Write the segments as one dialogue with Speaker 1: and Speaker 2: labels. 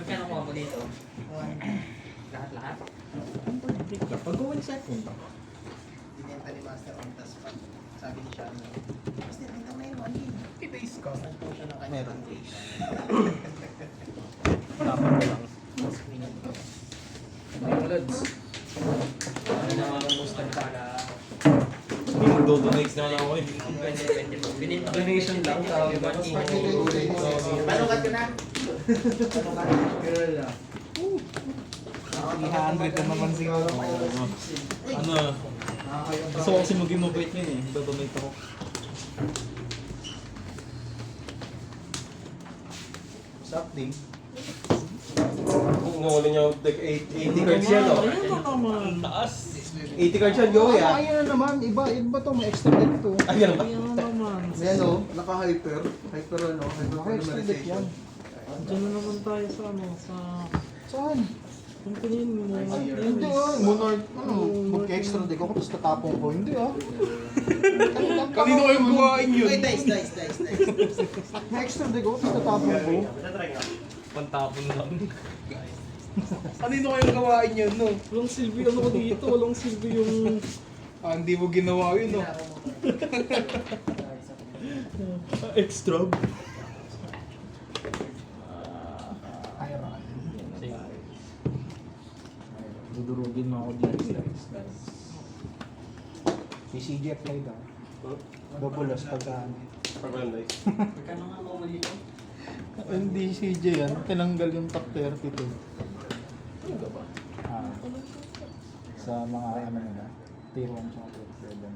Speaker 1: Magkano kuha mo dito? Lahat-lahat?
Speaker 2: Pag 1 second.
Speaker 3: Binenta ni Master on tas pag sabi ni siya na, Master, ito na yung 1 gig.
Speaker 2: I-base ka.
Speaker 3: Saan po siya ng kanyang
Speaker 2: Meron.
Speaker 3: foundation?
Speaker 2: Tama ko lang.
Speaker 1: Yung loads. Ano naman ang booster para...
Speaker 2: Magdo-donate naman ako eh.
Speaker 1: Binenta donation lang.
Speaker 3: Paano ka na?
Speaker 1: Girl ah.
Speaker 2: 300 na naman siguro. Ano? Gusto ko kasi maging mabait ngayon eh. Magdo-donate ako. What's up, Ding?
Speaker 4: Kung nahuli niyo, 80 cards yan, no?
Speaker 2: Ayun na naman. Taas.
Speaker 4: 80 cards yan, yo, ya.
Speaker 2: Ayun na naman. Iba to. May extra deck to.
Speaker 4: Ayun ba?
Speaker 2: Ayun na naman.
Speaker 4: Ayan, no? Naka-hyper. Hyper, ano? Hyper
Speaker 2: Extra deck yan.
Speaker 4: polymerization.
Speaker 2: Diyan na naman tayo sa ano, sa... Saan? Yung tingin mo.
Speaker 5: Hindi ah, Monarch, ano, mag-extra deck ako, tapos tatapong ko. Hindi ah.
Speaker 2: Kanino kayong gawain yun?
Speaker 3: Ay, dice.
Speaker 5: May extra deck ako, tapos tatapong ko.
Speaker 2: Pantapon lang. Kanino kayong gawain yun, no? Walang silbi ano ko dito. Walang silbi yung... hindi mo ginawa yun, no? Extra. Dudurugin mo ako dito.
Speaker 5: Si CJ played ah. Double loss pagka
Speaker 4: Pag-nice.
Speaker 1: Magkano nga kuha mo dito?
Speaker 5: Hindi CJ yan, tinanggal yung top 32. Ah, sa mga ano nila, tier 1 tsaka tier 7.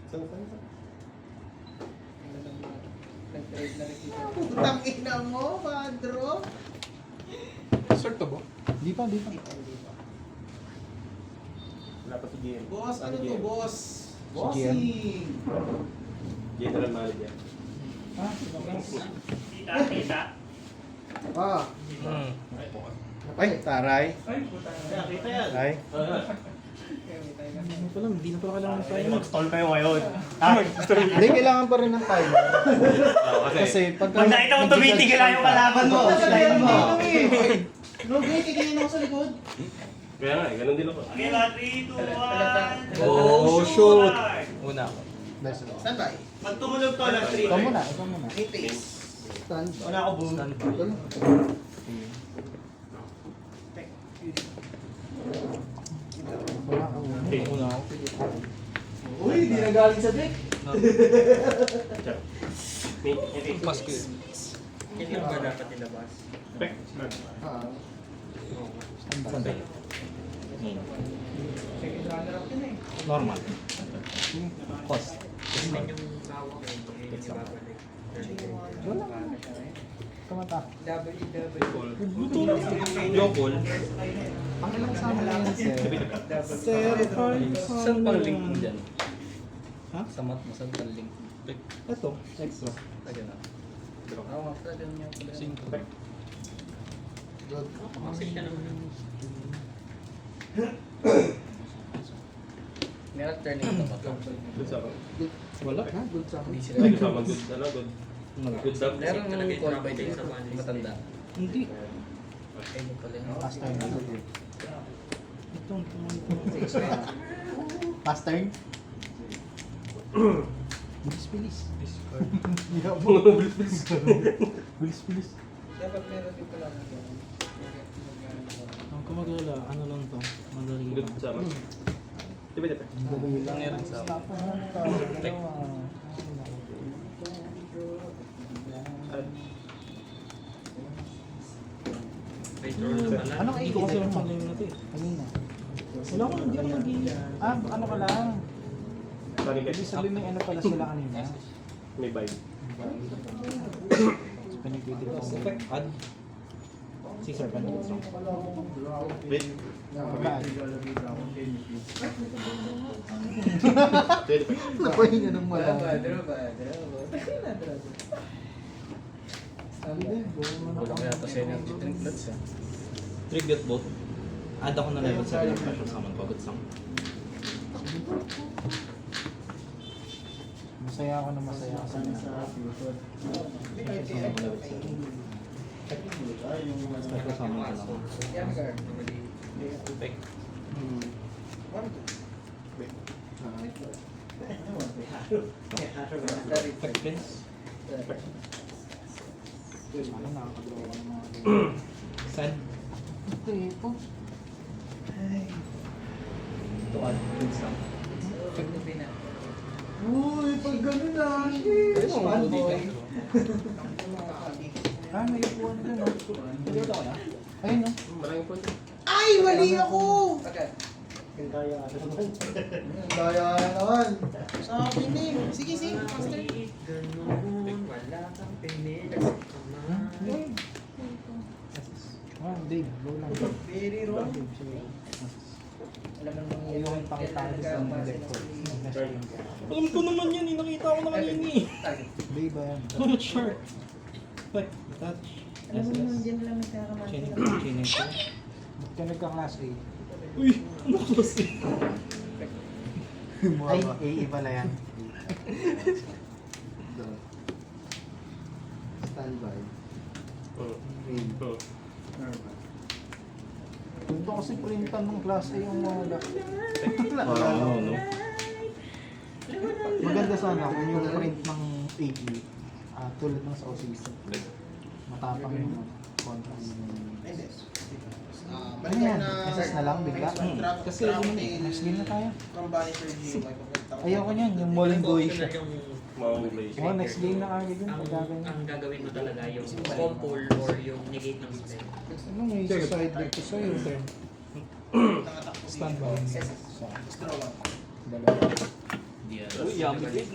Speaker 4: Saan, saan, saan?
Speaker 3: Nag-trade na rin dito. Putang ina mo, Padro.
Speaker 2: Start to ba?
Speaker 5: Di pa.
Speaker 4: Wala pa si GM.
Speaker 3: Boss, ano to, boss?
Speaker 5: GM.
Speaker 3: Bossing.
Speaker 4: General manager.
Speaker 5: Ah,
Speaker 4: Ay, taray. Ay.
Speaker 2: Hindi pa lang, hindi na pala kailangan ng timer.
Speaker 4: Mag-stall kayo ngayon.
Speaker 5: hindi kailangan pa rin ng timer. Kasi pagka...
Speaker 6: Pag nakita mo tumitigil lang yung kalaban mo, slide mo.
Speaker 3: Logi, tigilin ako sa likod.
Speaker 4: Kaya nga, ganun din ako.
Speaker 6: Okay na, 3, 2, 1.
Speaker 2: Oh, shoot! Una ako.
Speaker 3: Stand by.
Speaker 6: Pag tumulog to, alas 3.
Speaker 5: Ikaw muna.
Speaker 3: 8 days.
Speaker 5: Stand.
Speaker 6: Wala ako boom.
Speaker 2: Stand by.
Speaker 5: Ito. Wala ka muna.
Speaker 2: Una ako.
Speaker 3: Uy, di nagaling sa deck.
Speaker 2: Pasko yun.
Speaker 1: Hindi ba dapat ilabas?
Speaker 5: Ah,
Speaker 2: Stand by.
Speaker 3: Second runner up yun eh.
Speaker 2: Normal. Cost.
Speaker 1: Tignan yung bawang mo. Hindi babalik.
Speaker 5: wala. Kamata.
Speaker 2: Jokol.
Speaker 5: Ang ilang sama na yan, sir.
Speaker 2: Saan pang link mo dyan?
Speaker 5: Ha?
Speaker 2: Sa mat mo, saan pang link?
Speaker 5: Ito, extra.
Speaker 2: Taga na.
Speaker 1: Oo nga, pala ganun yung pala.
Speaker 2: Cinco.
Speaker 5: Good.
Speaker 1: Kasi ka naman. Meron turning ito ba ito?
Speaker 4: Good sa ako.
Speaker 2: Wala.
Speaker 5: Ha? Good sa akin.
Speaker 1: Hindi sila.
Speaker 4: Good sa ako. Good, ano, good. Good sa
Speaker 1: Meron talaga yung trabay din sa matanda.
Speaker 2: Hindi.
Speaker 1: Ay, mo pala yun.
Speaker 5: Last time.
Speaker 2: Ito,
Speaker 5: Last turn. Bilis.
Speaker 2: Discard.
Speaker 5: Bilis.
Speaker 3: Dapat meron din pala.
Speaker 2: Ang kumagala, ano lang to? Madali
Speaker 4: Good
Speaker 2: lang.
Speaker 4: sa ako. Diba, diba?
Speaker 2: Meron sa
Speaker 5: Stop mo na ito.
Speaker 1: May draw na pala.
Speaker 5: Anong
Speaker 2: Hindi ko kasi lang pala yung natin.
Speaker 5: Kanina.
Speaker 2: Wala ko, hindi ko nag-i-
Speaker 5: Ah, ano ka lang?
Speaker 4: Sorry,
Speaker 5: Ibig
Speaker 4: guys.
Speaker 5: sabihin may ano pala sila kanina.
Speaker 4: May vibe.
Speaker 5: Pinipili ko.
Speaker 2: Add. Caesar pa na.
Speaker 4: Wait.
Speaker 5: Magkaan.
Speaker 4: Pwede pa.
Speaker 5: Napahinga ng malang.
Speaker 1: Wala ko yata sa energy drink lots ah.
Speaker 2: Tribute bot. Add ako na level 7 ng special summon ko. Good song.
Speaker 5: Masaya ako na masaya ako sa Start kasama ko lang.
Speaker 3: Yan, sir.
Speaker 1: Tek. Tek pins.
Speaker 5: Ano, nakakadraw ka ng mga
Speaker 1: Saan?
Speaker 5: tipo.
Speaker 1: Ito at pins lang.
Speaker 3: Uy, pag gano'n na, shit.
Speaker 1: Saan boy?
Speaker 5: Ah, may upuan dun, no? Ayun, no?
Speaker 4: Maraming po.
Speaker 3: Ay, mali ako! Daya naman. Sa akin eh. Sige, sige, master.
Speaker 5: Ah, Dave, low lang.
Speaker 3: Very wrong.
Speaker 5: Yung pakita ko sa mga deck ko.
Speaker 1: Alam ko naman yan, nakita ko na kanina eh.
Speaker 5: Dave ba yan?
Speaker 1: Oh, shark. Tek. Touch.
Speaker 3: Alam mo naman, dyan lang
Speaker 1: Chaining
Speaker 3: nagkakamali.
Speaker 1: ko, chaining ko.
Speaker 5: Ba't ka nagka-class A?
Speaker 1: Uy, ano kasi?
Speaker 5: Ay, A pala yan.
Speaker 3: Standby.
Speaker 5: Punto kasi printan ng class A yung mga
Speaker 1: Oo, no?
Speaker 5: Maganda sana kung yung print ng AP tulad ng sa OCC. Matapang yung contrast.
Speaker 3: Hindi.
Speaker 5: Ano yan? SS na lang bigla?
Speaker 1: Kasi yun eh,
Speaker 5: Next game na tayo.
Speaker 3: Company for you, may papunta ko.
Speaker 5: Ayoko niyan, yung Molengoy siya.
Speaker 4: Mahuli.
Speaker 5: Oh, next game na kagad yun.
Speaker 7: ang
Speaker 5: Pagkaganyan.
Speaker 7: gagawin mo talaga yung compull or yung negate ng spell.
Speaker 5: Ano may side deck ko sa'yo?
Speaker 3: Nangatakbo si
Speaker 5: Standby.
Speaker 3: Straw lang.
Speaker 5: Dalawa.
Speaker 1: Uy, yummy din.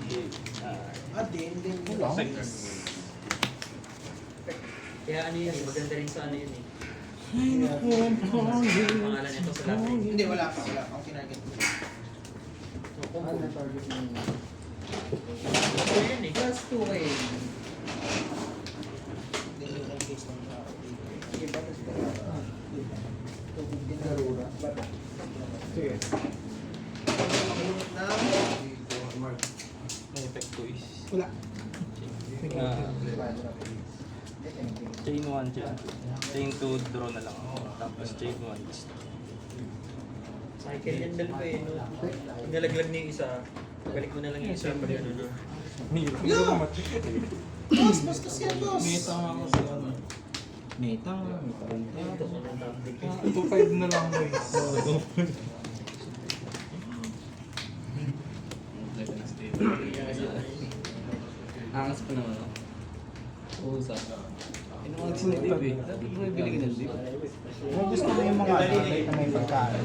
Speaker 3: Din.
Speaker 5: Wala.
Speaker 7: Kaya ano yun eh, maganda rin sa ano yun eh.
Speaker 5: Oh,
Speaker 7: Pangalan nito sa lahat eh.
Speaker 3: Hindi, wala pa. Ang kinarget ko.
Speaker 7: Ito yun eh.
Speaker 3: Plus 2 eh. Hindi yung case ng
Speaker 5: Sige.
Speaker 1: May effect ko is...
Speaker 5: Wala.
Speaker 1: Chain 1, chain 2, draw na lang ako. Tapos chain 1 is...
Speaker 7: Cycle yan dalawa eh. No? Nalaglag niya yung isa. Balik mo na lang yung isa pag ano no.
Speaker 3: Boss, bastos yan, boss!
Speaker 1: Meta nga ako sa ano. Meta nga.
Speaker 7: Ito ko ng topic.
Speaker 5: 2-5 na lang guys.
Speaker 1: Angas pa naman ako. Oo, sa ano ang sinitib eh. Dati ko bibili ka ng dip.
Speaker 5: Kung gusto mo yung mga athlete na may pagkain.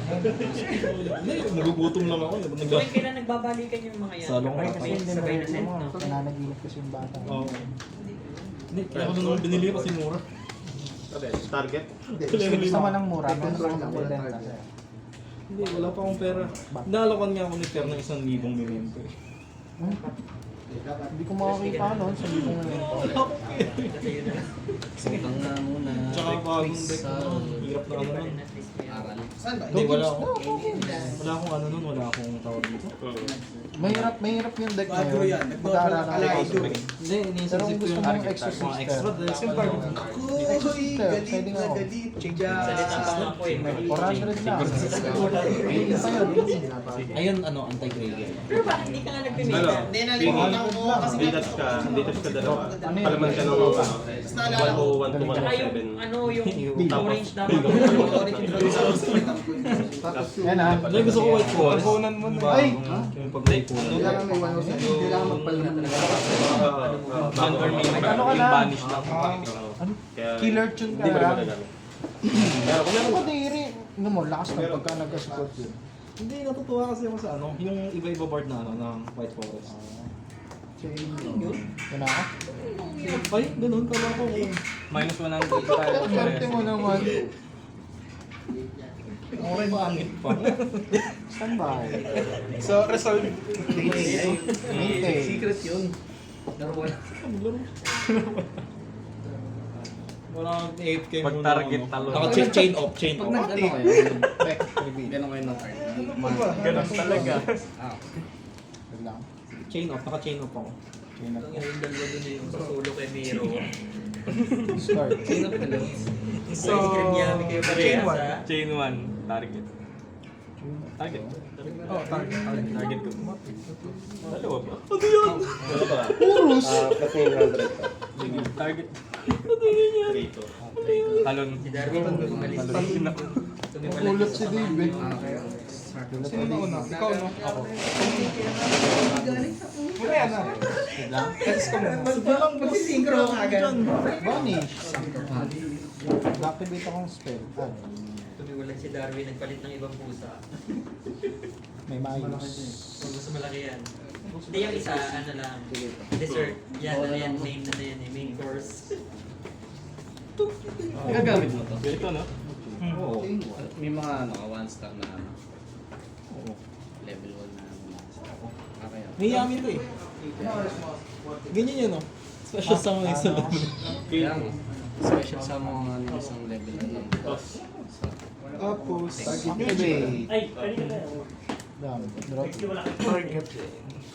Speaker 1: Hindi, nagugutom lang ako.
Speaker 7: So kailan nagbabalikan yung mga yan?
Speaker 1: Salong
Speaker 5: Ay, kasi hindi
Speaker 7: Sabay na
Speaker 5: na
Speaker 7: set
Speaker 5: mo.
Speaker 7: no?
Speaker 5: Nananaginip kasi yung bata.
Speaker 1: Oo. Hindi, kaya ako naman binili kasi mura.
Speaker 4: Target?
Speaker 5: Gusto mo ng mura, meron akong benta sa'yo.
Speaker 1: Hindi, wala pa akong pera. Nalokan nga ako ni Per ng 1,000 memento eh.
Speaker 5: Hindi ko makakita nun sa libong momento.
Speaker 7: Kasi yun na lang.
Speaker 1: Utang na muna. Tsaka bagong deck mo. Hirap na ano nun.
Speaker 7: At least may aral.
Speaker 3: Saan ba?
Speaker 1: Hindi, wala akong... Wala akong ano nun, wala akong tawag dito.
Speaker 5: Mahirap yung deck na
Speaker 3: Bago
Speaker 5: yun.
Speaker 3: yan.
Speaker 5: Mag-aaral ako.
Speaker 3: Alaido.
Speaker 1: Hindi,
Speaker 5: Pero
Speaker 1: iniisip
Speaker 5: kung
Speaker 1: ko
Speaker 5: gusto
Speaker 1: yung
Speaker 5: mo yung
Speaker 1: mga
Speaker 5: extra
Speaker 1: extra
Speaker 5: sister,
Speaker 1: simple.
Speaker 3: Uy, galit
Speaker 5: pwede nga
Speaker 3: na
Speaker 5: ako.
Speaker 3: galit.
Speaker 7: Salita pa nga ako eh. Mali.
Speaker 5: 400 lang. May isa yun.
Speaker 1: Ayun, ano, anti-graveyard.
Speaker 7: Pero bakit hindi ka nga
Speaker 4: Ano?
Speaker 7: nagpimita?
Speaker 3: Hindi, nalimutan ko kasi
Speaker 4: Detach ka dalawa.
Speaker 5: Ano yun?
Speaker 4: Palaman ka ng
Speaker 3: Tapos naalala ko.
Speaker 4: 101 to
Speaker 7: Tsaka yung
Speaker 4: 107.
Speaker 7: ano yung
Speaker 4: Tapos,
Speaker 7: range dapat.
Speaker 5: Yan ah.
Speaker 1: Hindi, gusto ko white forest.
Speaker 5: Tabunan mo na.
Speaker 1: Ay!
Speaker 5: Ay!
Speaker 1: Yung pag-ipunan.
Speaker 3: Kailangan may 107. Kailangan magpalingat talaga.
Speaker 1: Man or may
Speaker 5: Ano ka
Speaker 1: yung
Speaker 5: na?
Speaker 1: banish lang.
Speaker 5: Ano?
Speaker 4: Kaya,
Speaker 5: Killer tune ka
Speaker 4: Hindi mo
Speaker 5: lang.
Speaker 4: naman nagagamit. Pero kung
Speaker 5: Ano
Speaker 4: meron
Speaker 5: ba diri? Ano mo, lakas ng pagka nag-support yun.
Speaker 1: Hindi, natutuwa kasi ako sa ano, yung iba-iba board na ano, ng white forest.
Speaker 5: Yun ako?
Speaker 1: Ay, ganun, kala ko. Minus 100 tayo.
Speaker 5: Swerte mo naman.
Speaker 1: Okay, maangit pa.
Speaker 5: Saan ba?
Speaker 2: So, resolve.
Speaker 5: Secret
Speaker 1: yun. Wala kang 8K muna.
Speaker 6: Pag-target
Speaker 1: ano.
Speaker 6: talo.
Speaker 1: Naka-chain off, chain off.
Speaker 5: Pag nag-ano kayo, back,
Speaker 1: Ganun kayo ng card.
Speaker 6: Ganun talaga.
Speaker 5: Wait lang.
Speaker 1: Chain off, naka-chain off ako.
Speaker 5: Chain of
Speaker 7: Yung dalawa doon yung sa solo kay Miro.
Speaker 5: Start.
Speaker 1: Chain of Elotes.
Speaker 7: So, ice cream yummy kayo parehas
Speaker 2: one.
Speaker 7: ha.
Speaker 8: Chain 1, target. Target.
Speaker 2: Oh, target.
Speaker 8: Target ko. Dalawa ba?
Speaker 4: Ano ba?
Speaker 5: Purus!
Speaker 4: Plus 900 pa.
Speaker 8: Target.
Speaker 4: 3 to.
Speaker 8: Talon.
Speaker 7: Si Darwin, umalis.
Speaker 5: Ulot si Dave eh.
Speaker 2: Sino na una? Ikaw, no? Ako. Mamaya na. Text ko muna.
Speaker 3: Mag-synchro ka agad.
Speaker 5: Vanish. Activate akong spell.
Speaker 7: Tumiwalan si Darwin, nagpalit ng ibang pusa.
Speaker 5: May maayos.
Speaker 7: Kung gusto malaki yan. Hindi yung isa, ano lang, dessert. Yan, ano yan, main na yan eh, main course.
Speaker 1: Gagamit mo to.
Speaker 8: Ito, no?
Speaker 1: Oo. May mga ano, 1 star na ano. Level 1 na star. Okay.
Speaker 5: May yummy to eh. Ganyan yun oh. Special sa mga isa lang.
Speaker 1: Kaya nga, special sa mga ano, isang level na
Speaker 2: Tapos,
Speaker 5: Activate.
Speaker 6: Ay, kanina na.
Speaker 5: Dami. Drop.
Speaker 2: target.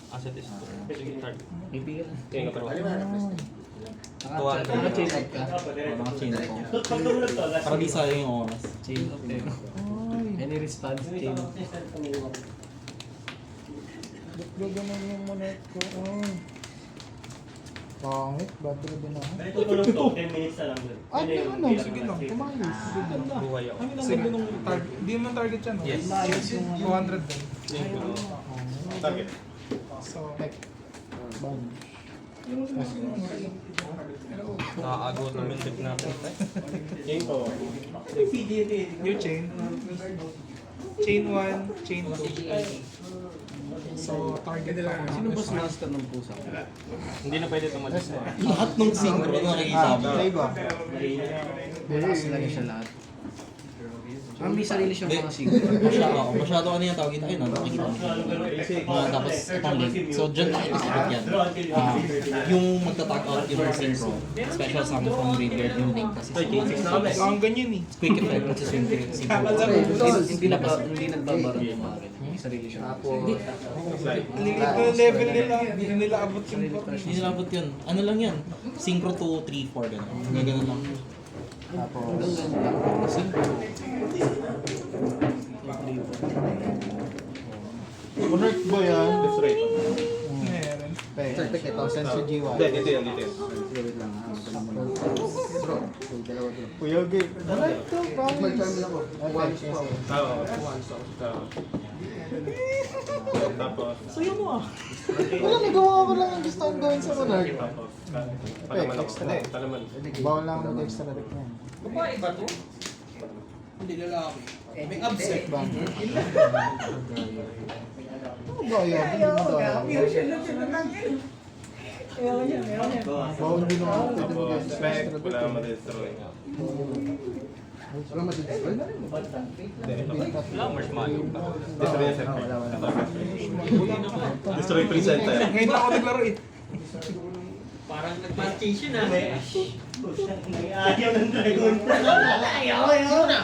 Speaker 8: Asset is 2. Sige, target.
Speaker 1: Bibigyan.
Speaker 4: Kaya nga pa.
Speaker 1: Naka-chain up ka.
Speaker 8: Naka-chain ako.
Speaker 6: Pag tumunog to, last
Speaker 8: Para di sayang yung oras.
Speaker 1: Chain up eh. Any response, chain up.
Speaker 5: Gaganon yung monet ko. Pangit. Battery din ako.
Speaker 6: Ganito tulog to, 10 minutes na lang dun.
Speaker 5: Ay,
Speaker 6: Yun yung
Speaker 5: ano?
Speaker 6: pinaka-
Speaker 5: Sige lang. Tumayos. Ganda.
Speaker 8: Buhay ako.
Speaker 2: Sige, target. Hindi naman target yan, no?
Speaker 8: Yes.
Speaker 2: 200 din.
Speaker 4: Target.
Speaker 2: So,
Speaker 5: Vanish.
Speaker 8: Nakaagot namin tip natin.
Speaker 4: Chain to.
Speaker 2: new chain. Chain 1, chain 2. So, target pa.
Speaker 1: Sino boss master ng pusa?
Speaker 8: Hindi na pwede tumalis.
Speaker 5: Lahat ng synchro na nakikita mo. Save ah.
Speaker 1: Taas lagi siya lahat. May sarili siyang mga single.
Speaker 9: Masyado ano yung tawag ito, ayun, nakikita mo. Tapos itong link. So dyan nakikita yan. Yung magta-tag out yung synchro, special summon from graveyard yung link kasi
Speaker 2: Ang ganyan eh.
Speaker 9: quick effect kasi yung synchro.
Speaker 1: Hindi nagbabara yung mga ganyan. May sarili siya.
Speaker 2: Level nila, hindi nila abot yung
Speaker 9: Hindi nila abot yun. Ano lang yan? Synchro 2, 3, 4 gano'n. May gano'n lang.
Speaker 5: Tapos, Monarch ba yan?
Speaker 4: Destroy pa.
Speaker 2: meron.
Speaker 5: Ito, sense yung GY.
Speaker 4: Hindi, dito yan, dito yan.
Speaker 5: Kuya Gay. Monarch to, promise.
Speaker 4: Oo. Tapos,
Speaker 5: Wala, nagawa ko lang yung gusto kong gawin sa Monarch.
Speaker 4: tapos, palaman ako.
Speaker 5: extra.
Speaker 4: Hindi, palaman.
Speaker 5: Bawal lang mag-extra deck na yan.
Speaker 7: Babae ba to?
Speaker 3: Hindi lalaki. May upset.
Speaker 5: Ano ba yan? Hindi mo daw. Bawal din naman pwede
Speaker 4: Tapos,
Speaker 5: mag-extra
Speaker 4: spec,
Speaker 5: deck.
Speaker 4: wala ma-destroy. Hindi, ito.
Speaker 8: Wala, marshmallow pa.
Speaker 4: Destroy yan, sir. Destroy presenter.
Speaker 2: Ngayon lang ako naglaro eh.
Speaker 7: Parang nag-malchation ah.
Speaker 6: Ayaw ng dragon.
Speaker 3: Ayaw na.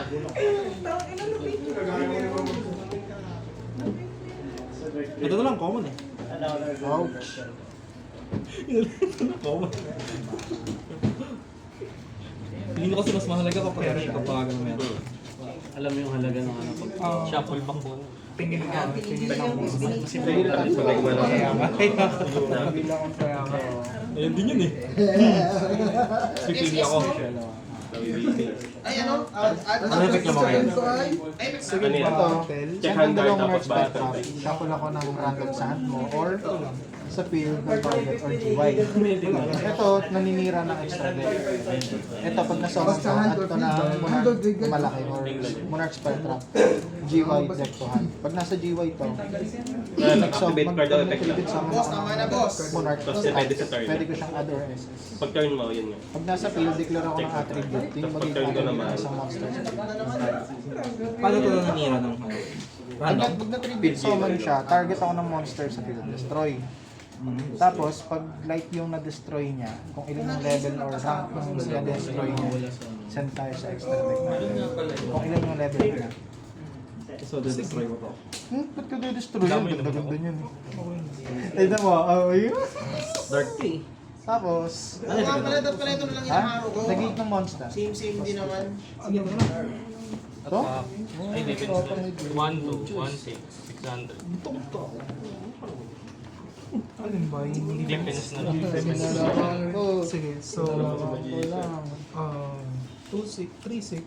Speaker 9: Ito na lang, common eh.
Speaker 5: Ouch.
Speaker 9: Common. Hindi ko kasi mas mahalaga kapag ano yan.
Speaker 1: Alam mo yung halaga ng ano pag
Speaker 8: Shuffle back po.
Speaker 2: Tingin ka.
Speaker 8: Ayun din yun eh. Pipili ako.
Speaker 3: Ay, ano?
Speaker 9: Ano effect naman kayo?
Speaker 2: Sige,
Speaker 4: Ano yan?
Speaker 2: battle.
Speaker 4: Check
Speaker 5: Send
Speaker 4: hand
Speaker 5: ang
Speaker 4: card,
Speaker 5: dalawang
Speaker 4: tapos
Speaker 5: Monarch Spell
Speaker 4: battle.
Speaker 5: Trap. Shuffle ako ng random sa hand mo or sa field ng target or GY. Ito, naninira ng extra deck. Ito, pag nasummon ko, add to na Monarch na malaki or Monarch Spell Trap. GY deck to hand. Pag nasa GY to,
Speaker 4: Activate card ang effect lang.
Speaker 3: Boss, tama na, boss.
Speaker 5: Monarch
Speaker 4: Tapos depende sa turn.
Speaker 5: Pwede ko siyang add or SS.
Speaker 4: Pag turn mo, yun nga.
Speaker 5: Pag nasa field, declare ako ng attribute. Yung
Speaker 4: Tapos
Speaker 5: magiging
Speaker 4: pag-turn ko
Speaker 5: attribute
Speaker 4: naman.
Speaker 5: ng isang monster sa field.
Speaker 9: Paano ito nanira ng random?
Speaker 5: Pag na-tribute summon siya, target ako ng monster sa field. Destroy. Tapos, pag light yung na-destroy niya, kung ilan yung level or rank yung na-destroy niya, send tayo sa extra deck natin. Kung ilan yung level niya.
Speaker 9: So, destroy mo to.
Speaker 5: Ba't ka na-destroy yan? Ganda-ganda niyan. Ay, mo, ayun.
Speaker 8: Dark K.
Speaker 5: Tapos,
Speaker 3: Oo nga pala, dapat pala ito na lang
Speaker 5: ha?
Speaker 3: inaharo ko.
Speaker 5: Nag-8 ng monster.
Speaker 3: Same din naman.
Speaker 5: Ito?
Speaker 8: Ay, defense na. 1, 2, 1, 6, 600.
Speaker 2: Alin ba? Yung
Speaker 8: Defense na.
Speaker 5: Sinalaman ko.
Speaker 2: Sige, so...
Speaker 5: Sinalaman ko lang.
Speaker 2: 2-6, 3-6.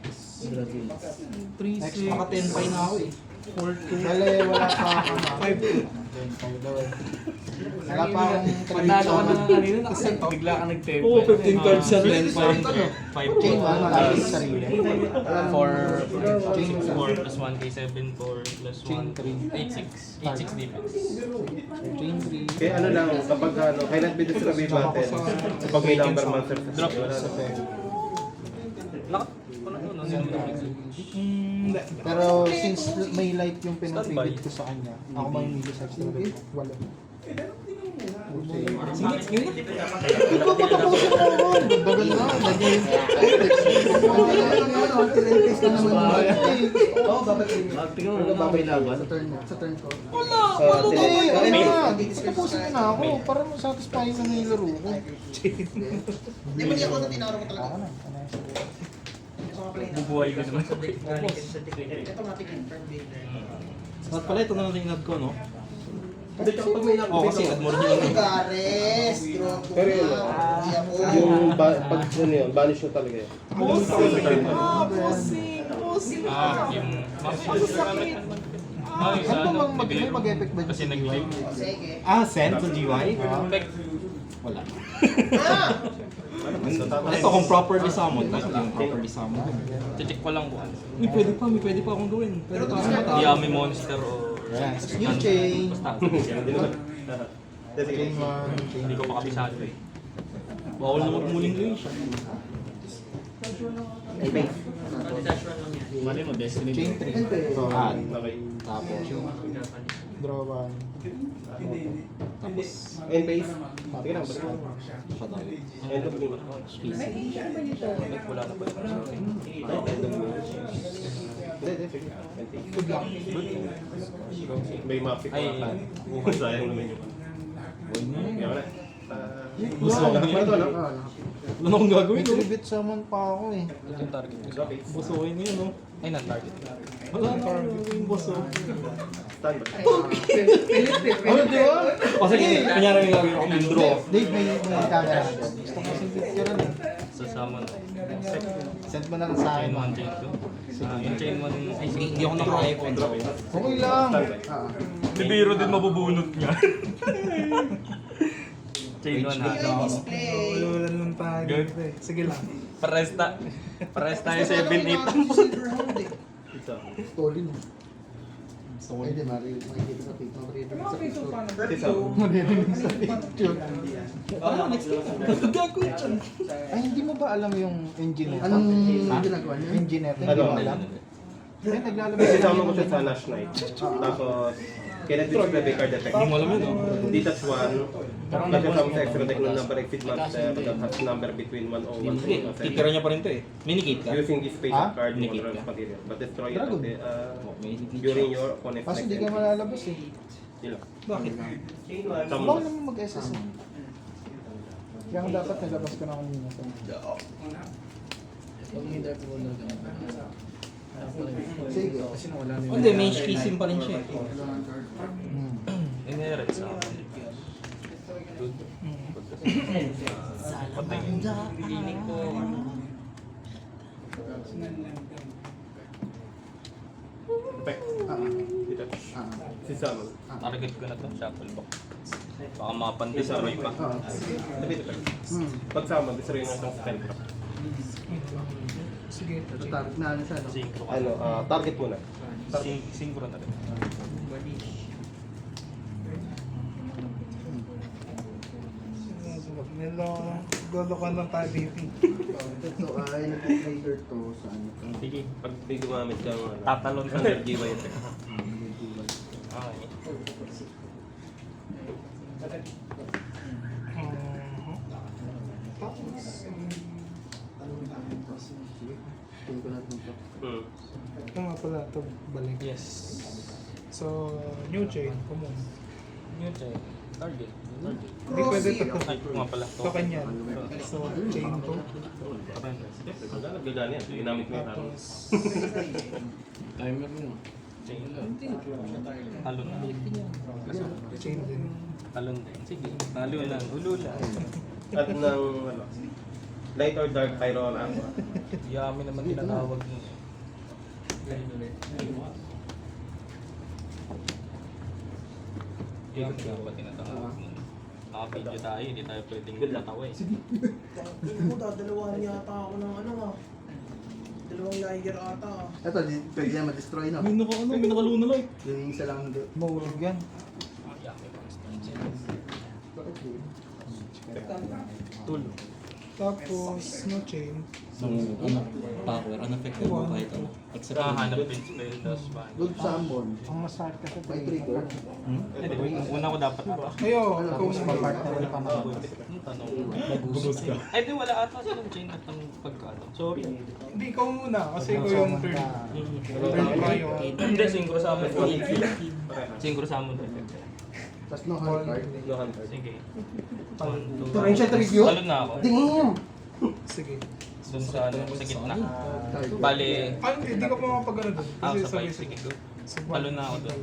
Speaker 2: 3-6.
Speaker 9: Naka 10 pa na ako eh.
Speaker 2: 4-2.
Speaker 5: Dali, wala pa ako na.
Speaker 2: 5-2.
Speaker 5: Wala pa akong
Speaker 1: Panalo ka na
Speaker 5: tradition.
Speaker 1: kanina kasi bigla ka nag-tempo.
Speaker 9: Oo, 15 cards sa 10 pa.
Speaker 8: 5,
Speaker 5: Chain 1, malaki sa sarili.
Speaker 8: 4 plus 1 K7, 4 plus 1, 8, 6. 8, 6 defense.
Speaker 5: Chain 3.
Speaker 4: Kaya ano lang, kapag ano, kailan bidisrabi battle, kapag may number monster sa
Speaker 8: Drop.
Speaker 4: wala na.
Speaker 8: Lakat.
Speaker 5: Pero since may light yung pinapilit ko sa kanya, ako mamimili sa extra light. Wala. Dagal na, lagay.
Speaker 3: Oo, babalik.
Speaker 1: Tingnan mo na may laban.
Speaker 3: Sa turn ko.
Speaker 5: Tapusin ko na ako para satisfying na yung laro ko.
Speaker 3: Di ba di ako na tinaro ko talaga?
Speaker 5: Ako na.
Speaker 8: Bubuhay ko naman.
Speaker 3: Ito matik yung turn builder.
Speaker 9: At pala, ito na lang yung add ko, no?
Speaker 4: Hindi, tsaka pag may
Speaker 9: Oo, kasi add mo rin
Speaker 3: Ay,
Speaker 9: yun.
Speaker 3: Gares! Draw ko
Speaker 4: Pero yun,
Speaker 3: na.
Speaker 4: yung pag ano yun, banish yun talaga yun.
Speaker 8: Yung...
Speaker 5: Ano bang mag-effect ba
Speaker 8: Kasi
Speaker 5: dyan?
Speaker 8: nag-live.
Speaker 3: Sige.
Speaker 9: Send to GY? Wala.
Speaker 3: Ah!
Speaker 9: Ito, kung properly summon, kasi yung properly summon.
Speaker 8: Check ko lang kung ano.
Speaker 9: May pwede pa akong gawin.
Speaker 3: Pero tapos na ito.
Speaker 8: Yami monster o...
Speaker 5: Yung chain.
Speaker 8: Basta.
Speaker 4: Hindi naman. Sige.
Speaker 5: Chain 1.
Speaker 8: Hindi ko pa kabisado eh.
Speaker 9: Bawal na magmuling gawin siya.
Speaker 7: Dash run lang yan.
Speaker 1: Mali mo, Destiny.
Speaker 5: Chain 3. So, add.
Speaker 4: Okay.
Speaker 5: Tapos, draw 1. Tapos,
Speaker 4: And base. Sige lang, basta. End of game.
Speaker 8: Wala na ba yun?
Speaker 4: End of game. Hindi, sige. Good luck. May mapik
Speaker 8: Ay,
Speaker 4: pa. Sayang naman yun. Kaya wala.
Speaker 5: gusto
Speaker 4: Wala ito, no?
Speaker 9: Wala na akong gagawin, no?
Speaker 5: Tribute summon pa ako eh.
Speaker 8: ito yung target ko.
Speaker 4: Okay.
Speaker 9: Busuhin niyo, no?
Speaker 8: Ay, non-target.
Speaker 9: Wala na akong gagawin, buso.
Speaker 4: Stand by.
Speaker 5: Ano, di ba?
Speaker 9: O sige, kunyari may gagawin ako yung draw.
Speaker 5: Dave, may camera ka dyan. Gusto ko kasi picture eh.
Speaker 8: Sa summon.
Speaker 5: Send mo na lang sa akin.
Speaker 8: Chain 1, chain 2. Yung chain 1, ay sige,
Speaker 9: Hindi ako naka-icon.
Speaker 5: Okay lang.
Speaker 8: bibiro din mabubunot niya. Chain 1 ha.
Speaker 3: Display.
Speaker 2: Wala lang tayo.
Speaker 8: Good.
Speaker 2: Sige lang.
Speaker 8: Pares tayo 7-8.
Speaker 3: Silver Hound eh.
Speaker 5: Tolin. Ay, di Mario. Makikita sa picture. Sa picture.
Speaker 4: Sisa.
Speaker 5: Maririnig sa picture.
Speaker 9: Next game. Gagawin siya.
Speaker 5: Ay, hindi mo ba alam yung engineer?
Speaker 3: Anong
Speaker 5: Ha?
Speaker 3: ginagawa niya?
Speaker 5: Engineer. Hindi
Speaker 4: Ano?
Speaker 5: mo alam? Eh, naglalabas
Speaker 4: Kasi sama ko siya sa Nash Knight. Tapos, kailan din siya may card effect.
Speaker 9: Hindi mo alam yun, no?
Speaker 4: Hindi touch 1. Kasi sama sa extra deck ng number exceed monster, but that has number between 1 or 1
Speaker 9: Sige, titira niya pa rin to eh. Minikate ka?
Speaker 4: Using this space
Speaker 5: Ha?
Speaker 4: of card, you
Speaker 9: Indicate
Speaker 4: control
Speaker 9: ka?
Speaker 4: material. But destroy it
Speaker 5: Dragon.
Speaker 4: during your opponent's
Speaker 5: Kaso
Speaker 4: next
Speaker 5: hindi kayo
Speaker 4: entry.
Speaker 5: malalabas eh.
Speaker 4: Yun lang.
Speaker 9: Bakit?
Speaker 4: Sama
Speaker 5: Bawal
Speaker 4: lang.
Speaker 5: naman mag-SS eh. Kaya nga dapat nalabas ko na kanina.
Speaker 1: Pag hindi ako wala ka.
Speaker 5: Sige.
Speaker 1: Kasi nawala na
Speaker 9: Hindi, may kissim pa rin siya eh.
Speaker 8: Inherit sa akin. Good. Patay.
Speaker 7: Feeling ko,
Speaker 4: Effect. Hindi touch. Si Salmon.
Speaker 8: Target ko na to, shuffle box. Baka mapan-destroy pa.
Speaker 4: Sabi ito. Pag Salmon, destroy na isang spell trap.
Speaker 2: Sige.
Speaker 3: Target na ano siya, no?
Speaker 8: Synchro.
Speaker 4: Ano, target muna.
Speaker 8: Synchro na rin.
Speaker 2: Golo ka ng palitin.
Speaker 5: Ito ay nag-trigger to sa ano.
Speaker 8: Sige,
Speaker 4: Pag di gumamit ka ng ano,
Speaker 8: tatalon ka.
Speaker 4: energy by effect.
Speaker 8: Okay.
Speaker 5: Tingin ko natin ito.
Speaker 2: Ito nga pala, ito balik.
Speaker 8: Yes.
Speaker 2: So, new chain, come on.
Speaker 8: New chain. Target.
Speaker 2: Hindi pwede to.
Speaker 8: Ay, nga pala.
Speaker 2: Token yan. So, chain to.
Speaker 4: Nagagana yan. Ginamit mo yung taro.
Speaker 2: Tapos,
Speaker 1: Timer mo.
Speaker 8: Talon na.
Speaker 2: chain din.
Speaker 8: Talon din. Sige. Talo lang. Ulo lang.
Speaker 4: At ng ano, light or dark pyro or aqua.
Speaker 8: Yami naman tinatawag mo. Ikot nga ba tinatawag mo? Naka-video tayo, hindi tayo pwedeng matawa eh.
Speaker 3: Hindi mo, dadalawahan yata ako ng ano ah. Dalawang layer ata ah.
Speaker 10: Ito, pwede yan ma-destroy na.
Speaker 9: May nakaluna lang.
Speaker 10: Yung isa lang doon.
Speaker 2: Mahulog yan.
Speaker 8: Yami pang Tool.
Speaker 2: Tapos, no chain.
Speaker 9: Power, unaffected mo kahit ano. Except
Speaker 8: Hanap din spell, tapos ba?
Speaker 10: Good summon.
Speaker 2: Ang masakit kasi
Speaker 10: By trigger.
Speaker 8: Una ko dapat ata.
Speaker 2: Kayo, kung
Speaker 5: Partner pa na.
Speaker 8: Ang tanong. Ay, di wala ata silang chain at ang pagkano. Sorry.
Speaker 2: hindi, ikaw muna. Kasi ikaw yung turn. Turn pa yung...
Speaker 8: Hindi, synchro sa amin. Synchro sa amin.
Speaker 10: Tapos no hard card.
Speaker 4: No hand card.
Speaker 8: Sige.
Speaker 10: Torrential review?
Speaker 8: Talon na ako.
Speaker 10: Damn!
Speaker 2: Sige.
Speaker 8: Doon sa, sa gitna. Bale,
Speaker 2: Hindi ko pa mapagano doon. Kasi
Speaker 8: sabay,
Speaker 2: sabay
Speaker 8: sige, go. Talon na ako doon.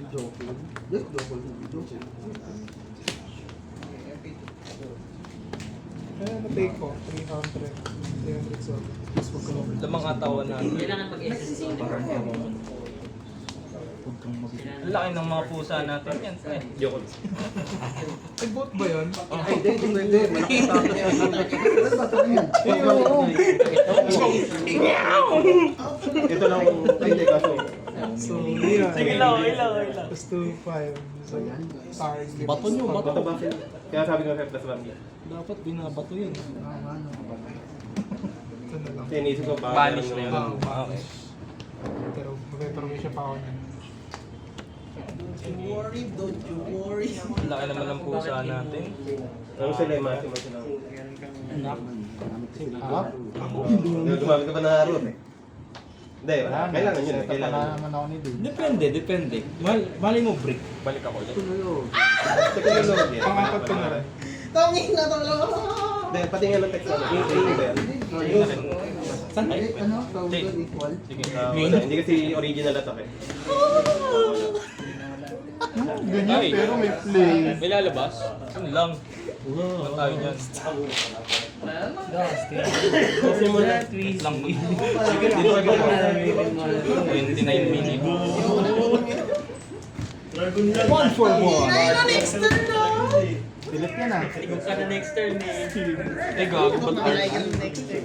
Speaker 10: Joking. Just double.
Speaker 2: Kaya na-take ko, 300. 300 so.
Speaker 8: Lamang atawan na.
Speaker 7: Kailangan mag-SSO.
Speaker 8: Ang laki ng mga pusa natin yan. Eh.
Speaker 4: Joke.
Speaker 2: Ay, bot ba yun?
Speaker 10: Ay, hindi pwede. Malaki tapos yan. Ano ba ito yan?
Speaker 4: Ito lang yung hindi kaso.
Speaker 2: So, yeah.
Speaker 8: Sige lang, ilaw.
Speaker 2: Tapos 2-5. So, target.
Speaker 9: bato nyo, bato.
Speaker 4: Bato ba? Kaya sabi ko 5 plus 1.
Speaker 9: Dapat binabato yun.
Speaker 2: Ito na lang.
Speaker 4: Kasi inisip ko ba?
Speaker 8: Banish na yun.
Speaker 2: Okay. Pero mag-permission pa ako niyan.
Speaker 3: Don't you worry, don't you worry.
Speaker 8: Ang laki naman ng pusa natin.
Speaker 4: Ano sila yung maximum sila?
Speaker 5: Ah?
Speaker 4: Gumamit ka pa ng root eh. Hindi, kailangan yun eh.
Speaker 5: Kailangan
Speaker 4: Kailangan.
Speaker 5: naman ako ni Dave.
Speaker 9: Depende. Mali mo break.
Speaker 8: Balik ako ulit.
Speaker 4: Technology eh.
Speaker 2: Pangapat ko na rin.
Speaker 3: Tangin na to.
Speaker 4: Hindi, pati nga ng technology. Yung ba yan?
Speaker 9: Saan tayo?
Speaker 10: Ano? Tawag
Speaker 8: Jake.
Speaker 10: doon equal?
Speaker 8: Sige.
Speaker 4: Wala, hindi kasi original attack eh.
Speaker 5: Ganyan
Speaker 8: Ay.
Speaker 5: pero may play.
Speaker 8: May lalabas? Ano lang? Ano tayo dyan?
Speaker 4: Kasi mo na.
Speaker 8: Lang mo. Sige, dito ka ba? 29 minutes.
Speaker 5: One for one.
Speaker 3: Ay, na next turn na.
Speaker 5: Pilit yan ah.
Speaker 7: Ikaw ka na next turn eh.
Speaker 8: Eh, gago ba?
Speaker 3: Ay, yung next turn.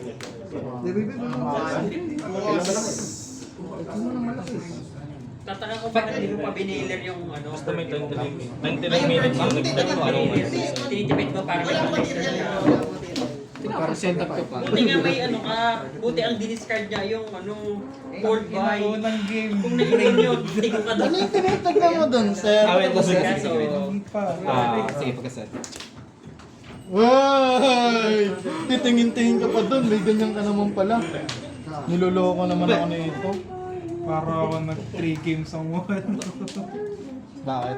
Speaker 7: Tataka ko bakit hindi mo pa biniler yung ano.
Speaker 8: Basta may 29 minutes ang nag-start mo. Ano?
Speaker 7: Tinitipid mo para may
Speaker 3: Walang
Speaker 7: next turn
Speaker 3: material.
Speaker 7: na.
Speaker 1: Para set up ka pa.
Speaker 7: Buti nga may ano ka, buti ang diniscard niya yung ano, board by.
Speaker 2: Unang game.
Speaker 7: Kung nag-game yun, tigo ka
Speaker 5: Ano
Speaker 7: doon.
Speaker 5: yung tinitagnan mo dun, sir?
Speaker 9: Wait,
Speaker 7: Kaso,
Speaker 2: Hindi pa.
Speaker 9: Sige, pagkaset.
Speaker 5: Ay! Titingin-tingin ka pa dun, may ganyan ka naman pala. Niloloko naman ako nito.
Speaker 2: Para ako nag-3 games ang one.
Speaker 5: Bakit?